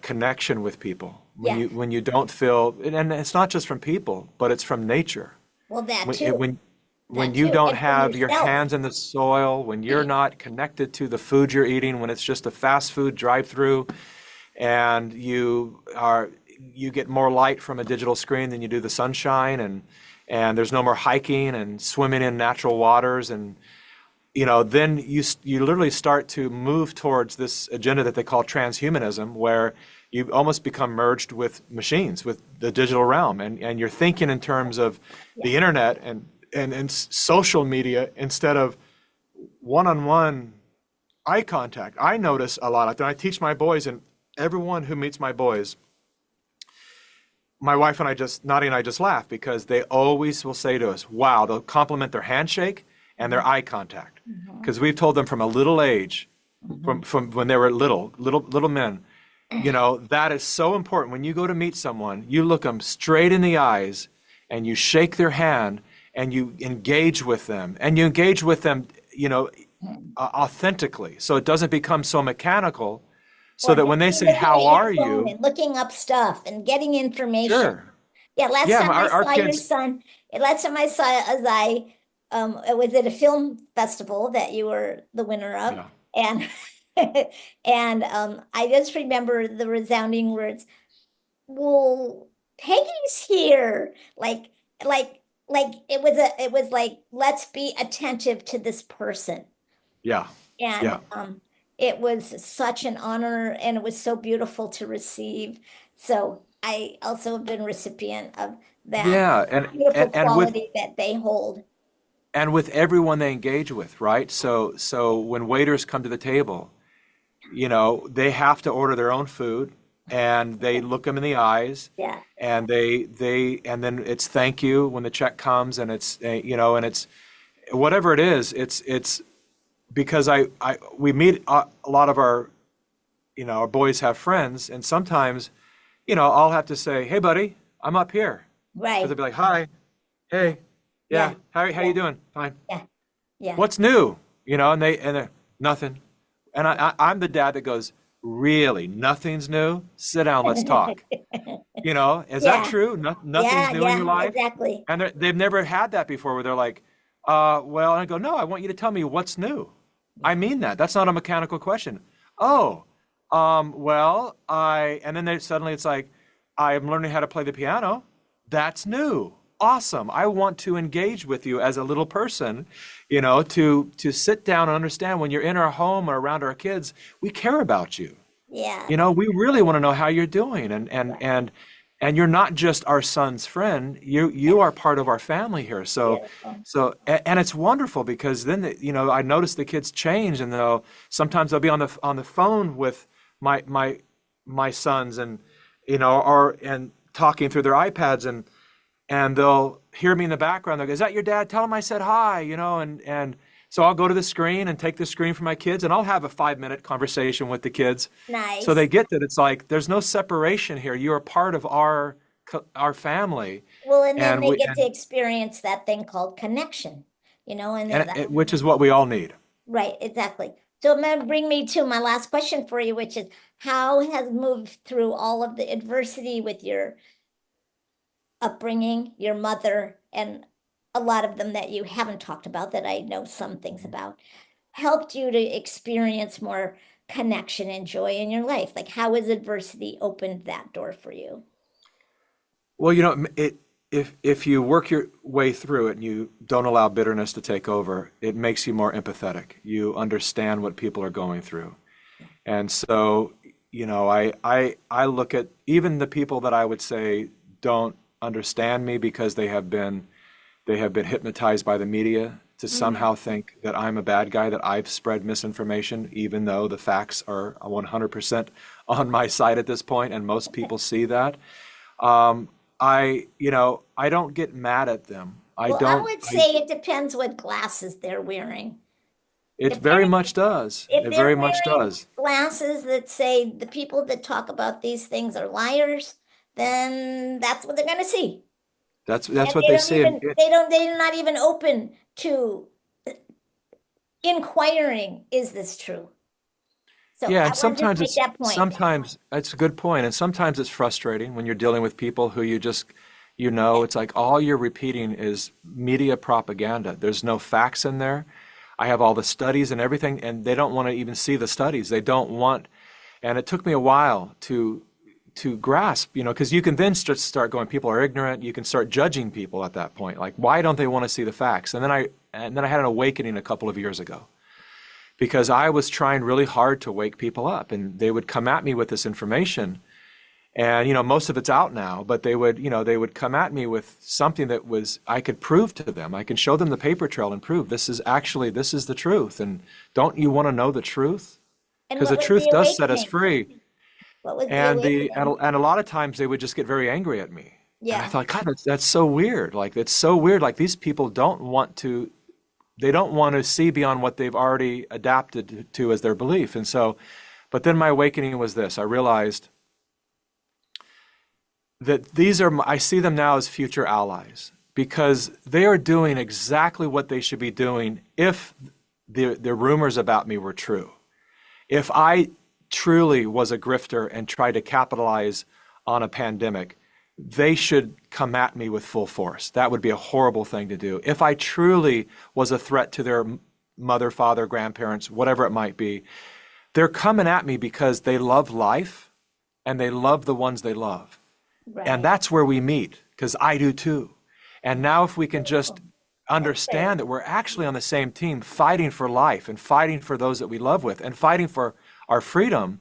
[SPEAKER 2] connection with people, when
[SPEAKER 1] Yeah.
[SPEAKER 2] you don't feel, and it's not just from people, but it's from nature.
[SPEAKER 1] Well, that
[SPEAKER 2] when
[SPEAKER 1] too.
[SPEAKER 2] when when
[SPEAKER 1] That
[SPEAKER 2] you
[SPEAKER 1] too.
[SPEAKER 2] don't
[SPEAKER 1] And from
[SPEAKER 2] have your
[SPEAKER 1] yourself.
[SPEAKER 2] hands in the soil, when you're not connected to the food you're eating, when it's just a fast food drive-through, and you get more light from a digital screen than you do the sunshine, and there's no more hiking and swimming in natural waters, and then you literally start to move towards this agenda that they call transhumanism, where you almost become merged with machines, with the digital realm, and you're thinking in terms of
[SPEAKER 1] Yeah.
[SPEAKER 2] the internet and social media instead of one-on-one eye contact. I notice a lot. I teach my boys, and everyone who meets my boys, my wife and I Nadia and I just laugh because they always will say to us, wow, they'll compliment their handshake and their eye contact.
[SPEAKER 1] Mhm.
[SPEAKER 2] Because we've told them from a little age,
[SPEAKER 1] Mhm.
[SPEAKER 2] from when they were little men, that is so important. When you go to meet someone, you look them straight in the eyes and you shake their hand and you engage with them. And you engage with them, authentically. So it doesn't become so mechanical. So
[SPEAKER 1] Or
[SPEAKER 2] that
[SPEAKER 1] just
[SPEAKER 2] when they say,
[SPEAKER 1] looking
[SPEAKER 2] how
[SPEAKER 1] at your
[SPEAKER 2] are
[SPEAKER 1] phone
[SPEAKER 2] you?
[SPEAKER 1] and looking up stuff and getting information.
[SPEAKER 2] Sure.
[SPEAKER 1] Yeah, last
[SPEAKER 2] Yeah,
[SPEAKER 1] time I
[SPEAKER 2] our
[SPEAKER 1] saw your
[SPEAKER 2] kids,
[SPEAKER 1] son, last time I saw as it was at a film festival that you were the winner of.
[SPEAKER 2] yeah.
[SPEAKER 1] And And I just remember the resounding words, well, Peggy's here. Like, it was like, let's be attentive to this person.
[SPEAKER 2] Yeah.
[SPEAKER 1] And
[SPEAKER 2] Yeah.
[SPEAKER 1] it was such an honor and it was so beautiful to receive. So I also have been recipient of that
[SPEAKER 2] Yeah.
[SPEAKER 1] beautiful
[SPEAKER 2] And with
[SPEAKER 1] quality that they hold.
[SPEAKER 2] everyone they engage with, right? So when waiters come to the table, they have to order their own food and they look them in the eyes
[SPEAKER 1] Yeah.
[SPEAKER 2] and and then it's thank you when the check comes and it's, and it's whatever it is, it's because we meet a lot of our boys have friends and sometimes, I'll have to say, hey buddy, I'm up here. Because
[SPEAKER 1] Right.
[SPEAKER 2] they'll be like, hi, hey,
[SPEAKER 1] Yeah.
[SPEAKER 2] yeah, how
[SPEAKER 1] Yeah.
[SPEAKER 2] you doing? Fine.
[SPEAKER 1] Yeah. Yeah.
[SPEAKER 2] What's new? And they're nothing. And I'm the dad that goes, really, nothing's new? Sit down, let's talk. Is that
[SPEAKER 1] Yeah.
[SPEAKER 2] true? Nothing's
[SPEAKER 1] Yeah.
[SPEAKER 2] new in your
[SPEAKER 1] Yeah.
[SPEAKER 2] life?
[SPEAKER 1] Exactly.
[SPEAKER 2] And they've never had that before where they're like, well, and I go, no, I want you to tell me what's new. I mean that. That's not a mechanical question. Oh, well, and then suddenly it's like, I'm learning how to play the piano. That's new. Awesome. I want to engage with you as a little person, to sit down and understand when you're in our home or around our kids, we care about you.
[SPEAKER 1] Yeah.
[SPEAKER 2] We really want to know how you're doing and you're not just our son's friend, you are part of our family here. So
[SPEAKER 1] Beautiful.
[SPEAKER 2] and it's wonderful because then I notice the kids change and sometimes they'll be on the phone with my sons and and talking through their iPads and they'll hear me in the background. They'll go, is that your dad? Tell him I said hi, and so I'll go to the screen and take the screen from my kids and I'll have a 5-minute conversation with the kids. So
[SPEAKER 1] Nice.
[SPEAKER 2] they get that it's like, there's no separation here. You are part of our family.
[SPEAKER 1] Well, and then
[SPEAKER 2] And
[SPEAKER 1] they
[SPEAKER 2] we,
[SPEAKER 1] get to experience that thing called connection, and that,
[SPEAKER 2] which is what we all need.
[SPEAKER 1] right, exactly. So it may bring me to my last question for you, which is how has moved through all of the adversity with your upbringing, your mother, and a lot of them that you haven't talked about that I know some things about, helped you to experience more connection and joy in your life? Like, how has adversity opened that door for you?
[SPEAKER 2] Well, if you work your way through it and you don't allow bitterness to take over, it makes you more empathetic. You understand what people are going through. And so, I look at even the people that I would say don't understand me because they have been hypnotized by the media to somehow think that I'm a bad guy, that I've spread misinformation, even though the facts are 100% on my side at this point, and most people see that. I don't get mad at them. I
[SPEAKER 1] Well, I
[SPEAKER 2] don't,
[SPEAKER 1] would say it depends what glasses they're wearing.
[SPEAKER 2] it
[SPEAKER 1] If
[SPEAKER 2] very
[SPEAKER 1] they're
[SPEAKER 2] much does.
[SPEAKER 1] if
[SPEAKER 2] It
[SPEAKER 1] they're
[SPEAKER 2] very much
[SPEAKER 1] wearing
[SPEAKER 2] does.
[SPEAKER 1] glasses that say the people that talk about these things are liars, then that's what they're going to see.
[SPEAKER 2] That's
[SPEAKER 1] And
[SPEAKER 2] what
[SPEAKER 1] they
[SPEAKER 2] they
[SPEAKER 1] don't
[SPEAKER 2] say.
[SPEAKER 1] even they're not even open to inquiring, is this true? So
[SPEAKER 2] Yeah,
[SPEAKER 1] I
[SPEAKER 2] and
[SPEAKER 1] want to just make that point.
[SPEAKER 2] sometimes it's a good point, and sometimes it's frustrating when you're dealing with people who it's like all you're repeating is media propaganda. There's no facts in there. I have all the studies and everything, and they don't want to even see the studies. They don't want, and it took me a while to grasp, because you can then start going, people are ignorant. You can start judging people at that point, like why don't they want to see the facts? And then I had an awakening a couple of years ago because I was trying really hard to wake people up, and they would come at me with this information. And most of it's out now, but they would come at me with something that was I could prove to them. I can show them the paper trail and prove this is the truth. And don't you want to know the truth?
[SPEAKER 1] And
[SPEAKER 2] Because
[SPEAKER 1] what
[SPEAKER 2] the
[SPEAKER 1] was
[SPEAKER 2] truth
[SPEAKER 1] the
[SPEAKER 2] does set us
[SPEAKER 1] awakening?
[SPEAKER 2] free.
[SPEAKER 1] What was the
[SPEAKER 2] And the and,
[SPEAKER 1] awakening?
[SPEAKER 2] and a lot of times they would just get very angry at me. And I
[SPEAKER 1] Yeah.
[SPEAKER 2] thought, God, that's so weird. Like it's so weird. Like these people they don't want to see beyond what they've already adapted to as their belief. And so, but then my awakening was this. I realized that I see them now as future allies because they are doing exactly what they should be doing if the rumors about me were true. If I truly was a grifter and tried to capitalize on a pandemic, they should come at me with full force. That would be a horrible thing to do. If I truly was a threat to their mother, father, grandparents, whatever it might be, they're coming at me because they love life and they love the ones they love. And
[SPEAKER 1] Right.
[SPEAKER 2] that's where we meet, because I do too. And now if we can just
[SPEAKER 1] Beautiful. That's very,
[SPEAKER 2] understand that we're actually on the same team, fighting for life and fighting for those that we love with and fighting for our freedom,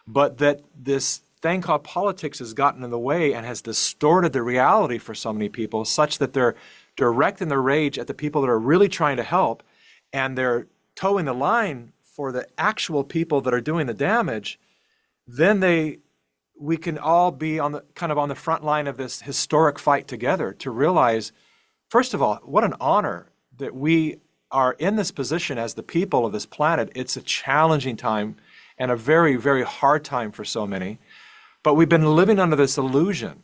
[SPEAKER 2] but that this thing called politics has gotten in the way and has distorted the reality for so many people, such that they're directing their rage at the people that are really trying to help, and they're towing the line for the actual people that are doing the damage. Then we can all be on the kind of on the front line of this historic fight together to realize, first of all, what an honor that we are in this position as the people of this planet. It's a challenging time and a very, very hard time for so many. But we've been living under this illusion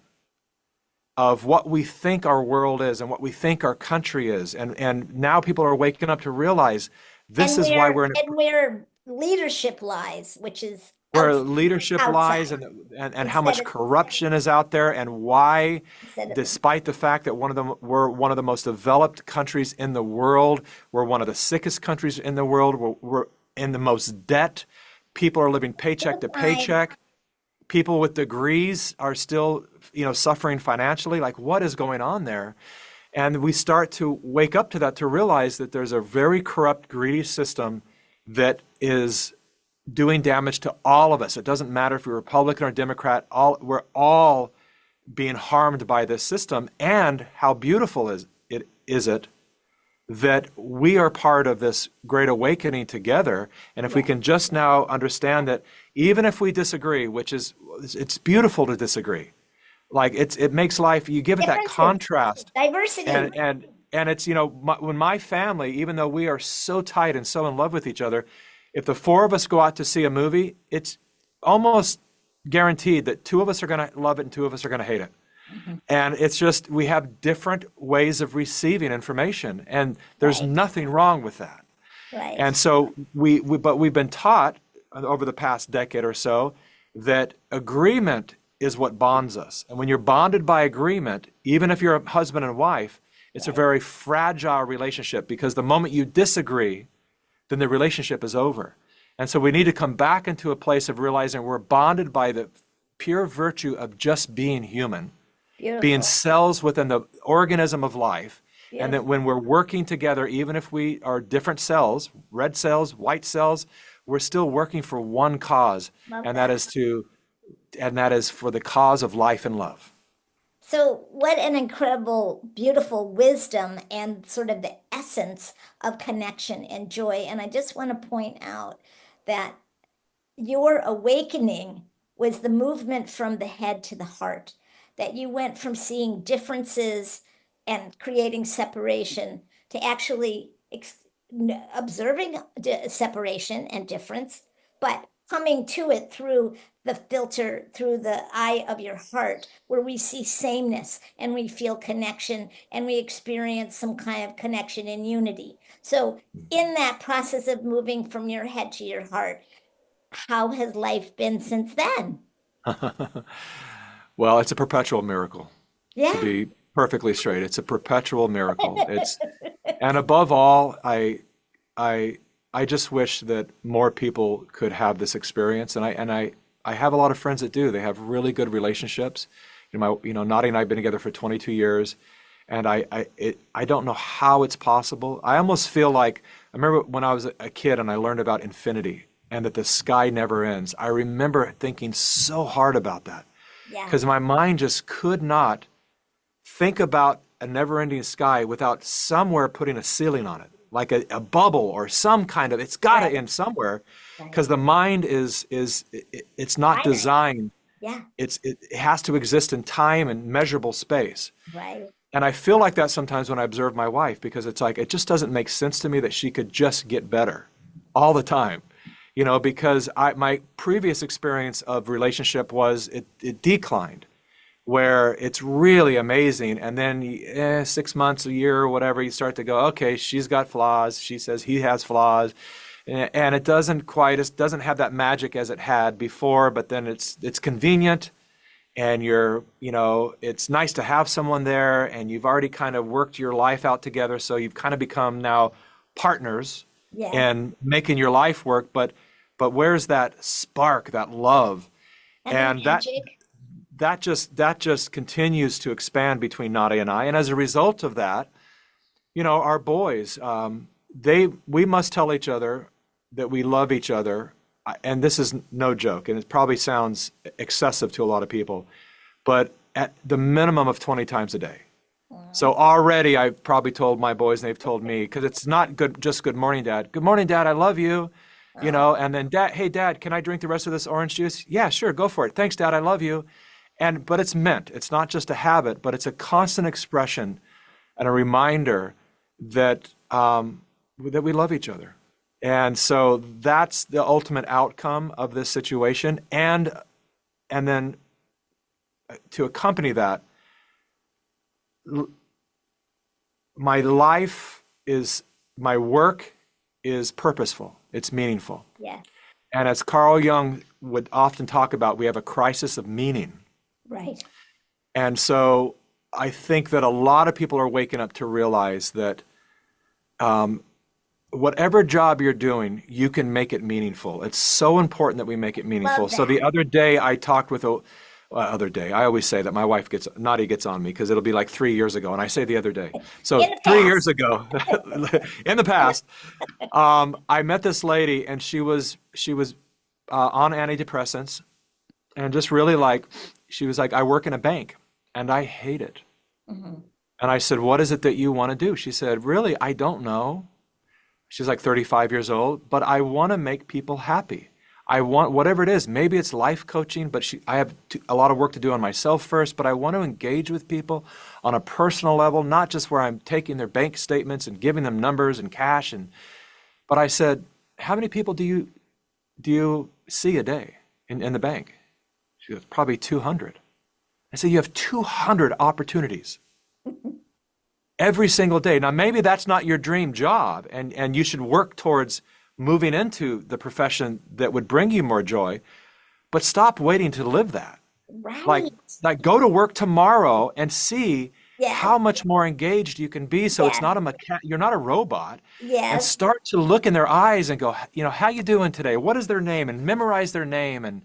[SPEAKER 2] of what we think our world is and what we think our country is. And now people are waking up to realize this is why we're in
[SPEAKER 1] and where leadership lies, which is
[SPEAKER 2] where leadership lies,
[SPEAKER 1] outside
[SPEAKER 2] and how
[SPEAKER 1] instead
[SPEAKER 2] much
[SPEAKER 1] of
[SPEAKER 2] corruption is out there, and why,
[SPEAKER 1] instead of
[SPEAKER 2] despite the fact that we're one of the most developed countries in the world, we're one of the sickest countries in the world, we're in the most debt, people are living paycheck to
[SPEAKER 1] full-time.
[SPEAKER 2] paycheck, people with degrees are still, suffering financially. Like, what is going on there? And we start to wake up to that, to realize that there's a very corrupt, greedy system that is doing damage to all of us. It doesn't matter if you're Republican or Democrat, we're all being harmed by this system. And how beautiful is it that we are part of this great awakening together. And if we can just now understand that even if we disagree, it's beautiful to disagree. Like it makes life, you give it that
[SPEAKER 1] Differences.
[SPEAKER 2] contrast.
[SPEAKER 1] Diversity.
[SPEAKER 2] And it's, when my family, even though we are so tight and so in love with each other, if the four of us go out to see a movie, it's almost guaranteed that two of us are going to love it and two of us are going to hate it.
[SPEAKER 1] Mm-hmm.
[SPEAKER 2] And it's just, we have different ways of receiving information, and there's
[SPEAKER 1] Right.
[SPEAKER 2] nothing wrong with that.
[SPEAKER 1] Right.
[SPEAKER 2] And so but we've been taught over the past decade or so that agreement is what bonds us. And when you're bonded by agreement, even if you're a husband and wife, it's a very fragile relationship, because the moment you disagree, then the relationship is over. And so we need to come back into a place of realizing we're bonded by the pure virtue of just being human,
[SPEAKER 1] Beautiful.
[SPEAKER 2] being cells within the organism of life. And that
[SPEAKER 1] Beautiful.
[SPEAKER 2] when we're working together, even if we are different cells, red cells, white cells, we're still working for one cause,
[SPEAKER 1] Love
[SPEAKER 2] and
[SPEAKER 1] that.
[SPEAKER 2] that is for the cause of life and love.
[SPEAKER 1] So, what an incredible, beautiful wisdom and sort of the essence of connection and joy. And I just want to point out that your awakening was the movement from the head to the heart, that you went from seeing differences and creating separation to actually observing separation and difference, but coming to it through the filter, through the eye of your heart, where we see sameness and we feel connection and we experience some kind of connection and unity. So, in that process of moving from your head to your heart, how has life been since then?
[SPEAKER 2] Well, it's a perpetual miracle, to
[SPEAKER 1] Yeah.
[SPEAKER 2] be perfectly straight. It's a perpetual miracle. And above all, I just wish that more people could have this experience. And I have a lot of friends that do. They have really good relationships. Nadi and I have been together for 22 years, and I don't know how it's possible. I almost feel like, I remember when I was a kid and I learned about infinity and that the sky never ends. I remember thinking so hard about that,
[SPEAKER 1] Yeah.
[SPEAKER 2] because my mind just could not think about a never-ending sky without somewhere putting a ceiling on it, like a bubble or some kind of, it's got to
[SPEAKER 1] Right.
[SPEAKER 2] end somewhere,
[SPEAKER 1] Right.
[SPEAKER 2] because the mind it's not
[SPEAKER 1] Finite.
[SPEAKER 2] designed,
[SPEAKER 1] Yeah.
[SPEAKER 2] it has to exist in time and measurable space.
[SPEAKER 1] Right.
[SPEAKER 2] And I feel like that sometimes when I observe my wife, because it's like, it just doesn't make sense to me that she could just get better all the time. Because my previous experience of relationship was it declined, where it's really amazing. And then 6 months, a year, or whatever, you start to go, okay, she's got flaws. She says he has flaws. And it doesn't have that magic as it had before, but then it's convenient. And it's nice to have someone there, and you've already kind of worked your life out together. So you've kind of become now partners
[SPEAKER 1] Yeah.
[SPEAKER 2] and making your life work. But but where's that spark, that love?
[SPEAKER 1] And the
[SPEAKER 2] And
[SPEAKER 1] magic.
[SPEAKER 2] that just continues to expand between Nadia and I. And as a result of that, our boys, we must tell each other that we love each other. And this is no joke, and it probably sounds excessive to a lot of people, but at the minimum of 20 times a day.
[SPEAKER 1] Wow.
[SPEAKER 2] So already I've probably told my boys, and they've told me, because it's not good, just good morning, Dad. Good morning, Dad. I love you.
[SPEAKER 1] Oh,
[SPEAKER 2] And then Dad, hey, Dad, can I drink the rest of this orange juice? Yeah, sure, go for it. Thanks, Dad. I love you. But it's meant. It's not just a habit, but it's a constant expression and a reminder that that we love each other. And so that's the ultimate outcome of this situation. And then to accompany that, my life is, my work is purposeful. It's meaningful.
[SPEAKER 1] yeah,
[SPEAKER 2] And as Carl Jung would often talk about, we have a crisis of meaning.
[SPEAKER 1] right.
[SPEAKER 2] And so I think that a lot of people are waking up to realize that whatever job you're doing, you can make it meaningful. It's so important that we make it meaningful.
[SPEAKER 1] Love
[SPEAKER 2] So
[SPEAKER 1] that.
[SPEAKER 2] the other day I talked with other day, I always say that my wife Nadia gets on me because it'll be like 3 years ago. And I say the other day. So
[SPEAKER 1] In the
[SPEAKER 2] 3 years
[SPEAKER 1] past.
[SPEAKER 2] ago, in the past, I met this lady and she was on antidepressants and just really like, she was like, I work in a bank and I hate it.
[SPEAKER 1] Mhm.
[SPEAKER 2] And I said, what is it that you want to do? She said, really, I don't know. She's like 35 years old, but I want to make people happy. I want whatever it is. Maybe it's life coaching, but I have a lot of work to do on myself first, but I want to engage with people on a personal level, not just where I'm taking their bank statements and giving them numbers and cash. But I said, how many people do you see a day in the bank? She goes, probably 200. I said, you have 200 opportunities every single day. Now, maybe that's not your dream job, and you should work towards moving into the profession that would bring you more joy, but stop waiting to live that. Like,
[SPEAKER 1] Right.
[SPEAKER 2] like go to work tomorrow and see
[SPEAKER 1] Yes,
[SPEAKER 2] how much more engaged you can be so it's
[SPEAKER 1] yes,
[SPEAKER 2] not you're not a robot, and
[SPEAKER 1] yes.
[SPEAKER 2] start to look in their eyes and go, how you doing today? What is their name? And memorize their name, and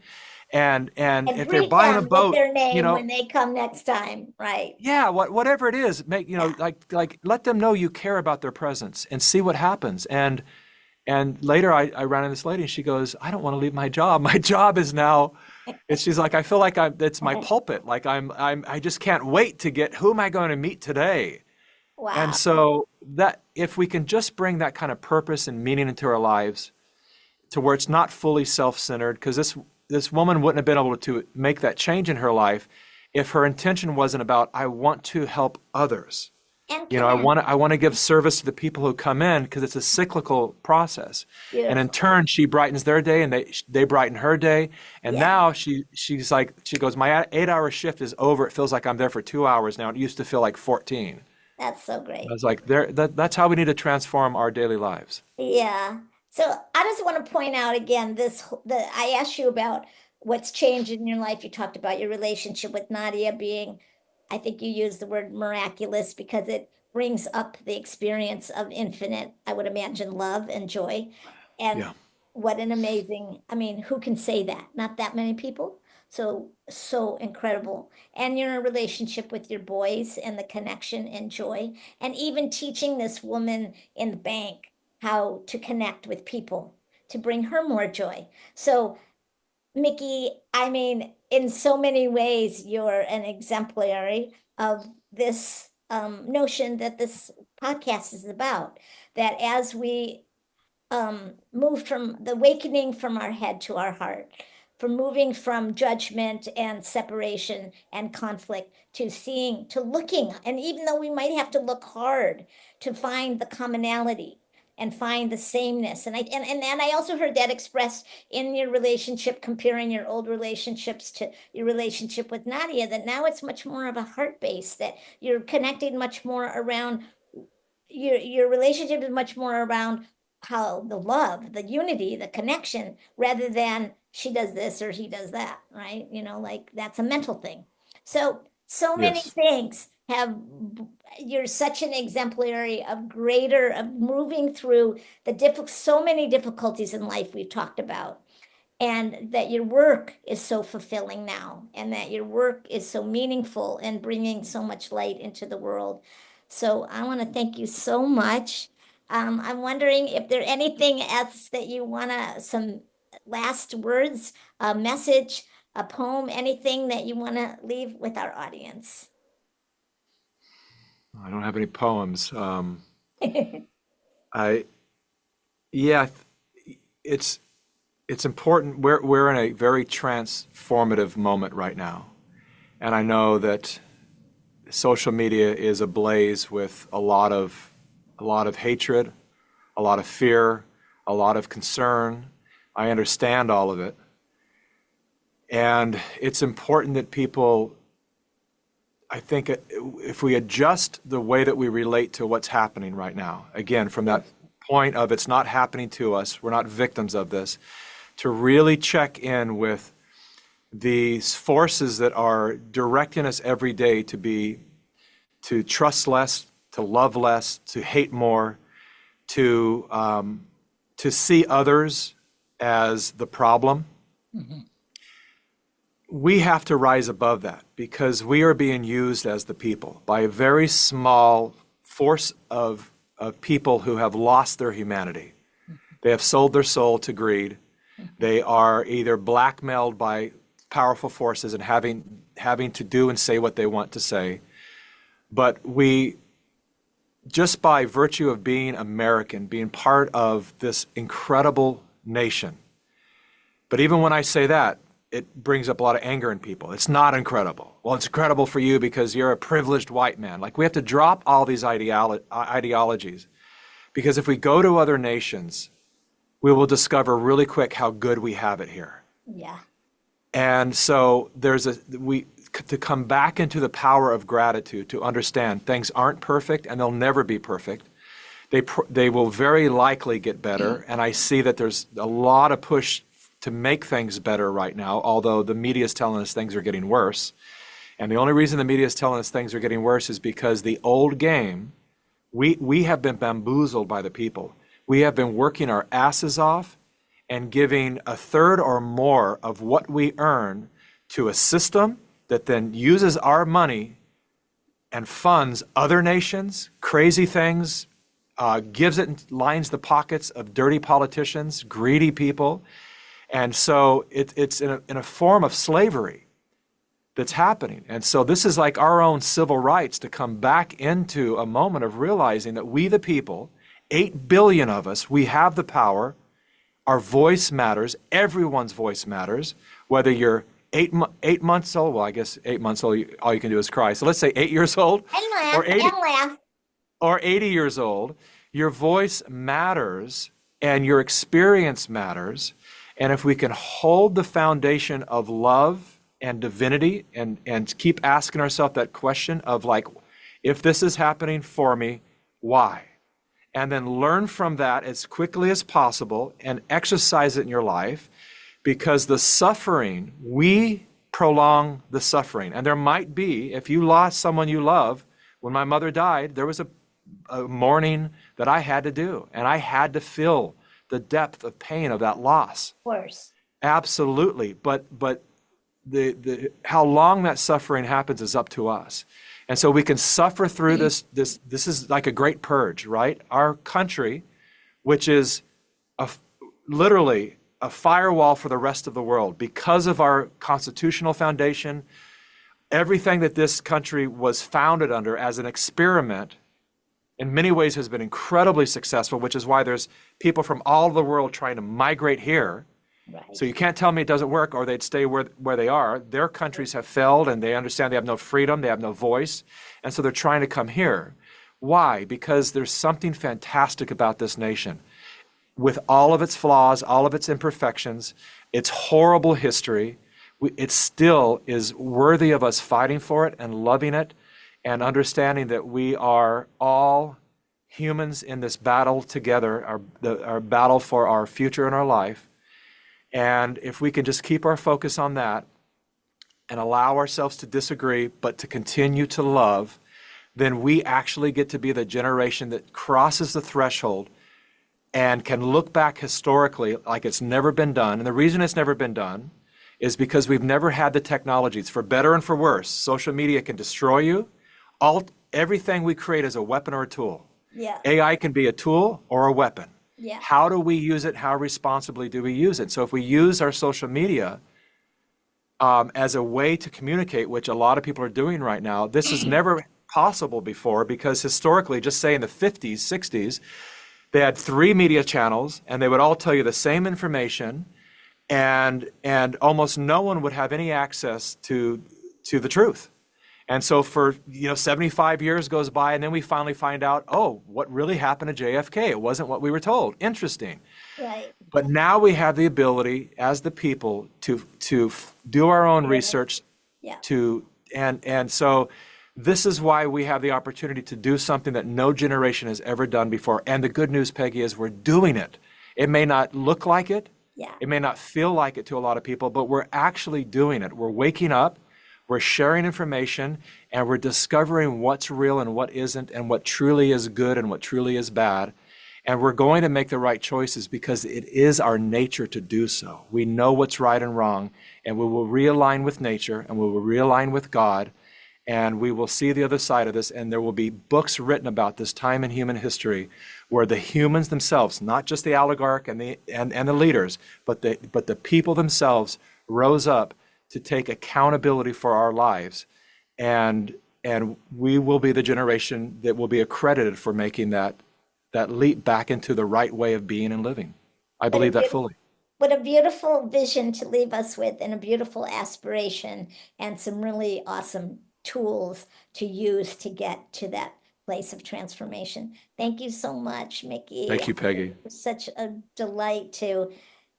[SPEAKER 1] And
[SPEAKER 2] if they're
[SPEAKER 1] greet
[SPEAKER 2] buying a
[SPEAKER 1] them with
[SPEAKER 2] boat,
[SPEAKER 1] their
[SPEAKER 2] you
[SPEAKER 1] name
[SPEAKER 2] know,
[SPEAKER 1] when they come next time. Right.
[SPEAKER 2] yeah, whatever it is,
[SPEAKER 1] Yeah.
[SPEAKER 2] like let them know you care about their presence and see what happens. And later I ran into this lady and she goes, I don't want to leave my job. My job is now, and she's like, I feel like it's my pulpit. Like I just can't wait to get, who am I going to meet today? And
[SPEAKER 1] Wow.
[SPEAKER 2] so that if we can just bring that kind of purpose and meaning into our lives to where it's not fully self-centered, because this woman wouldn't have been able to make that change in her life if her intention wasn't about, I want to help others.
[SPEAKER 1] And
[SPEAKER 2] I
[SPEAKER 1] connect.
[SPEAKER 2] want to give service to the people who come in because it's a cyclical process. And in
[SPEAKER 1] Beautiful.
[SPEAKER 2] turn, she brightens their day and they brighten her day. And
[SPEAKER 1] Yeah.
[SPEAKER 2] now she's like, she goes, my 8 hour shift is over. It feels like I'm there for 2 hours now. It used to feel like 14.
[SPEAKER 1] That's so
[SPEAKER 2] I
[SPEAKER 1] great.
[SPEAKER 2] was like, that's how we need to transform our daily lives.
[SPEAKER 1] Yeah. So I just want to point out again I asked you about what's changed in your life. You talked about your relationship with Nadia being, I think you used the word miraculous because it brings up the experience of infinite, I would imagine, love and joy. And
[SPEAKER 2] Yeah.
[SPEAKER 1] what an amazing, I mean, who can say that? Not that many people. So, so incredible. And your relationship with your boys and the connection and joy, and even teaching this woman in the bank how to connect with people to bring her more joy. So, Mikki, I mean, in so many ways, you're an exemplary of this notion that this podcast is about. That as we moved from the awakening from our head to our heart, from moving from judgment and separation and conflict to seeing, to looking, and even though we might have to look hard to find the commonality and find the sameness. And I also heard that expressed in your relationship, comparing your old relationships to your relationship with Nadia, that now it's much more of a heart base, that you're connecting much more around your relationship is much more around how the love, the unity, the connection, rather than she does this or he does that, right? Like that's a mental thing. So So many
[SPEAKER 2] Yes.
[SPEAKER 1] things have, you're such an exemplary of greater, of moving through so many difficulties in life we've talked about. And that your work is so fulfilling now, and that your work is so meaningful and bringing so much light into the world. So I want to thank you so much. I'm wondering if there anything else that you want to, some last words, a message, a poem, anything that you want to leave with our audience.
[SPEAKER 2] I don't have any poems. I yeah, it's it's important. We're in a very transformative moment right now, and I know that social media is ablaze with a lot of hatred, a lot of fear, a lot of concern. I understand all of it, and it's important that people, I think, if we adjust the way that we relate to what's happening right now, again, from that point of it's not happening to us, we're not victims of this, to really check in with these forces that are directing us every day to trust less, to love less, to hate more, to see others as the problem. We have to rise above that because we are being used as the people by a very small force of people who have lost their humanity. They have sold their soul to greed. They are either blackmailed by powerful forces and having to do and say what they want to say. But we, just by virtue of being American, being part of this incredible nation, but even when I say that, it brings up a lot of anger in people. It's not incredible. Well, it's incredible for you because you're a privileged white man. Like, we have to drop all these ideologies, because if we go to other nations, we will discover really quick how good we have it here.
[SPEAKER 1] Yeah.
[SPEAKER 2] And so to come back into the power of gratitude, to understand things aren't perfect and they'll never be perfect. They will very likely get better. And I see that there's a lot of push to make things better right now, although the media is telling us things are getting worse. And the only reason the media is telling us things are getting worse is because the old game, we have been bamboozled by the people. We have been working our asses off and giving a third or more of what we earn to a system that then uses our money and funds other nations, crazy things, gives it and lines the pockets of dirty politicians, greedy people. And so it's in a form of slavery that's happening. And so this is like our own civil rights to come back into a moment of realizing that we, the people, 8 billion of us, we have the power. Our voice matters. Everyone's voice matters. Whether you're 8 months old, well, I guess 8 months old, all you can do is cry. So let's say 8 years old, or 80,
[SPEAKER 1] And laugh.
[SPEAKER 2] or 80 years old, your voice matters and your experience matters. And if we can hold the foundation of love and divinity and keep asking ourselves that question of, like, if this is happening for me, why? And then learn from that as quickly as possible and exercise it in your life, because the suffering, we prolong the suffering. And there might be, if you lost someone you love, when my mother died, there was a mourning that I had to do, and I had to feel the depth of pain of that loss.
[SPEAKER 1] Of course.
[SPEAKER 2] Absolutely. But the how long that suffering happens is up to us. And so we can suffer through this is like a great purge, right? Our country, which is literally a firewall for the rest of the world because of our constitutional foundation, everything that this country was founded under as an experiment in many ways has been incredibly successful, which is why there's people from all over the world trying to migrate here.
[SPEAKER 1] Right.
[SPEAKER 2] So you can't tell me it doesn't work, or they'd stay where they are. Their countries have failed, and they understand they have no freedom, they have no voice, and so they're trying to come here. Why? Because there's something fantastic about this nation. With all of its flaws, all of its imperfections, its horrible history, it still is worthy of us fighting for it and loving it, and understanding that we are all humans in this battle together, our battle for our future and our life. And if we can just keep our focus on that, and allow ourselves to disagree, but to continue to love, then we actually get to be the generation that crosses the threshold and can look back historically like it's never been done. And the reason it's never been done is because we've never had the technologies, for better and for worse. Social media can destroy you. Everything we create is a weapon or a tool.
[SPEAKER 1] Yeah.
[SPEAKER 2] AI can be a tool or a weapon.
[SPEAKER 1] Yeah.
[SPEAKER 2] How do we use it? How responsibly do we use it? So if we use our social media as a way to communicate, which a lot of people are doing right now, this is never possible before, because historically, just say in the 50s, 60s, they had 3 media channels and they would all tell you the same information, and almost no one would have any access to the truth. And so for 75 years goes by, and then we finally find out, oh, what really happened to JFK? It wasn't what we were told. Interesting.
[SPEAKER 1] Right.
[SPEAKER 2] But now we have the ability as the people to do our own research.
[SPEAKER 1] Yeah.
[SPEAKER 2] And so this is why we have the opportunity to do something that no generation has ever done before. And the good news, Peggy, is we're doing it. It may not look like it.
[SPEAKER 1] Yeah.
[SPEAKER 2] It may not feel like it to a lot of people, but we're actually doing it. We're waking up, we're sharing information, and we're discovering what's real and what isn't, and what truly is good and what truly is bad. And we're going to make the right choices because it is our nature to do so. We know what's right and wrong, and we will realign with nature, and we will realign with God, and we will see the other side of this, and there will be books written about this time in human history where the humans themselves, not just the oligarch and the leaders, but the people themselves rose up to take accountability for our lives. And we will be the generation that will be accredited for making that leap back into the right way of being and living. I believe that fully.
[SPEAKER 1] What a beautiful vision to leave us with, and a beautiful aspiration, and some really awesome tools to use to get to that place of transformation. Thank you so much, Mikki.
[SPEAKER 2] Thank you, Peggy.
[SPEAKER 1] It was such a delight to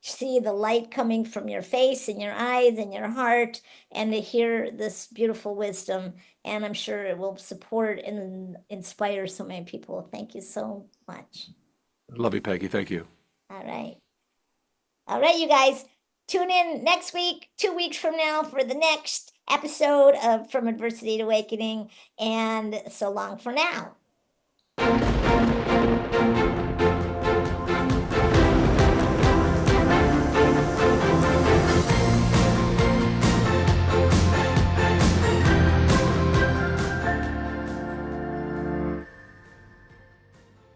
[SPEAKER 1] see the light coming from your face and your eyes and your heart, and to hear this beautiful wisdom. And I'm sure it will support and inspire so many people. Thank you so much.
[SPEAKER 2] Love you, Peggy. Thank you.
[SPEAKER 1] All right. All right, you guys, tune in next week, 2 weeks from now, for the next episode of From Adversity to Awakening. And so long for now.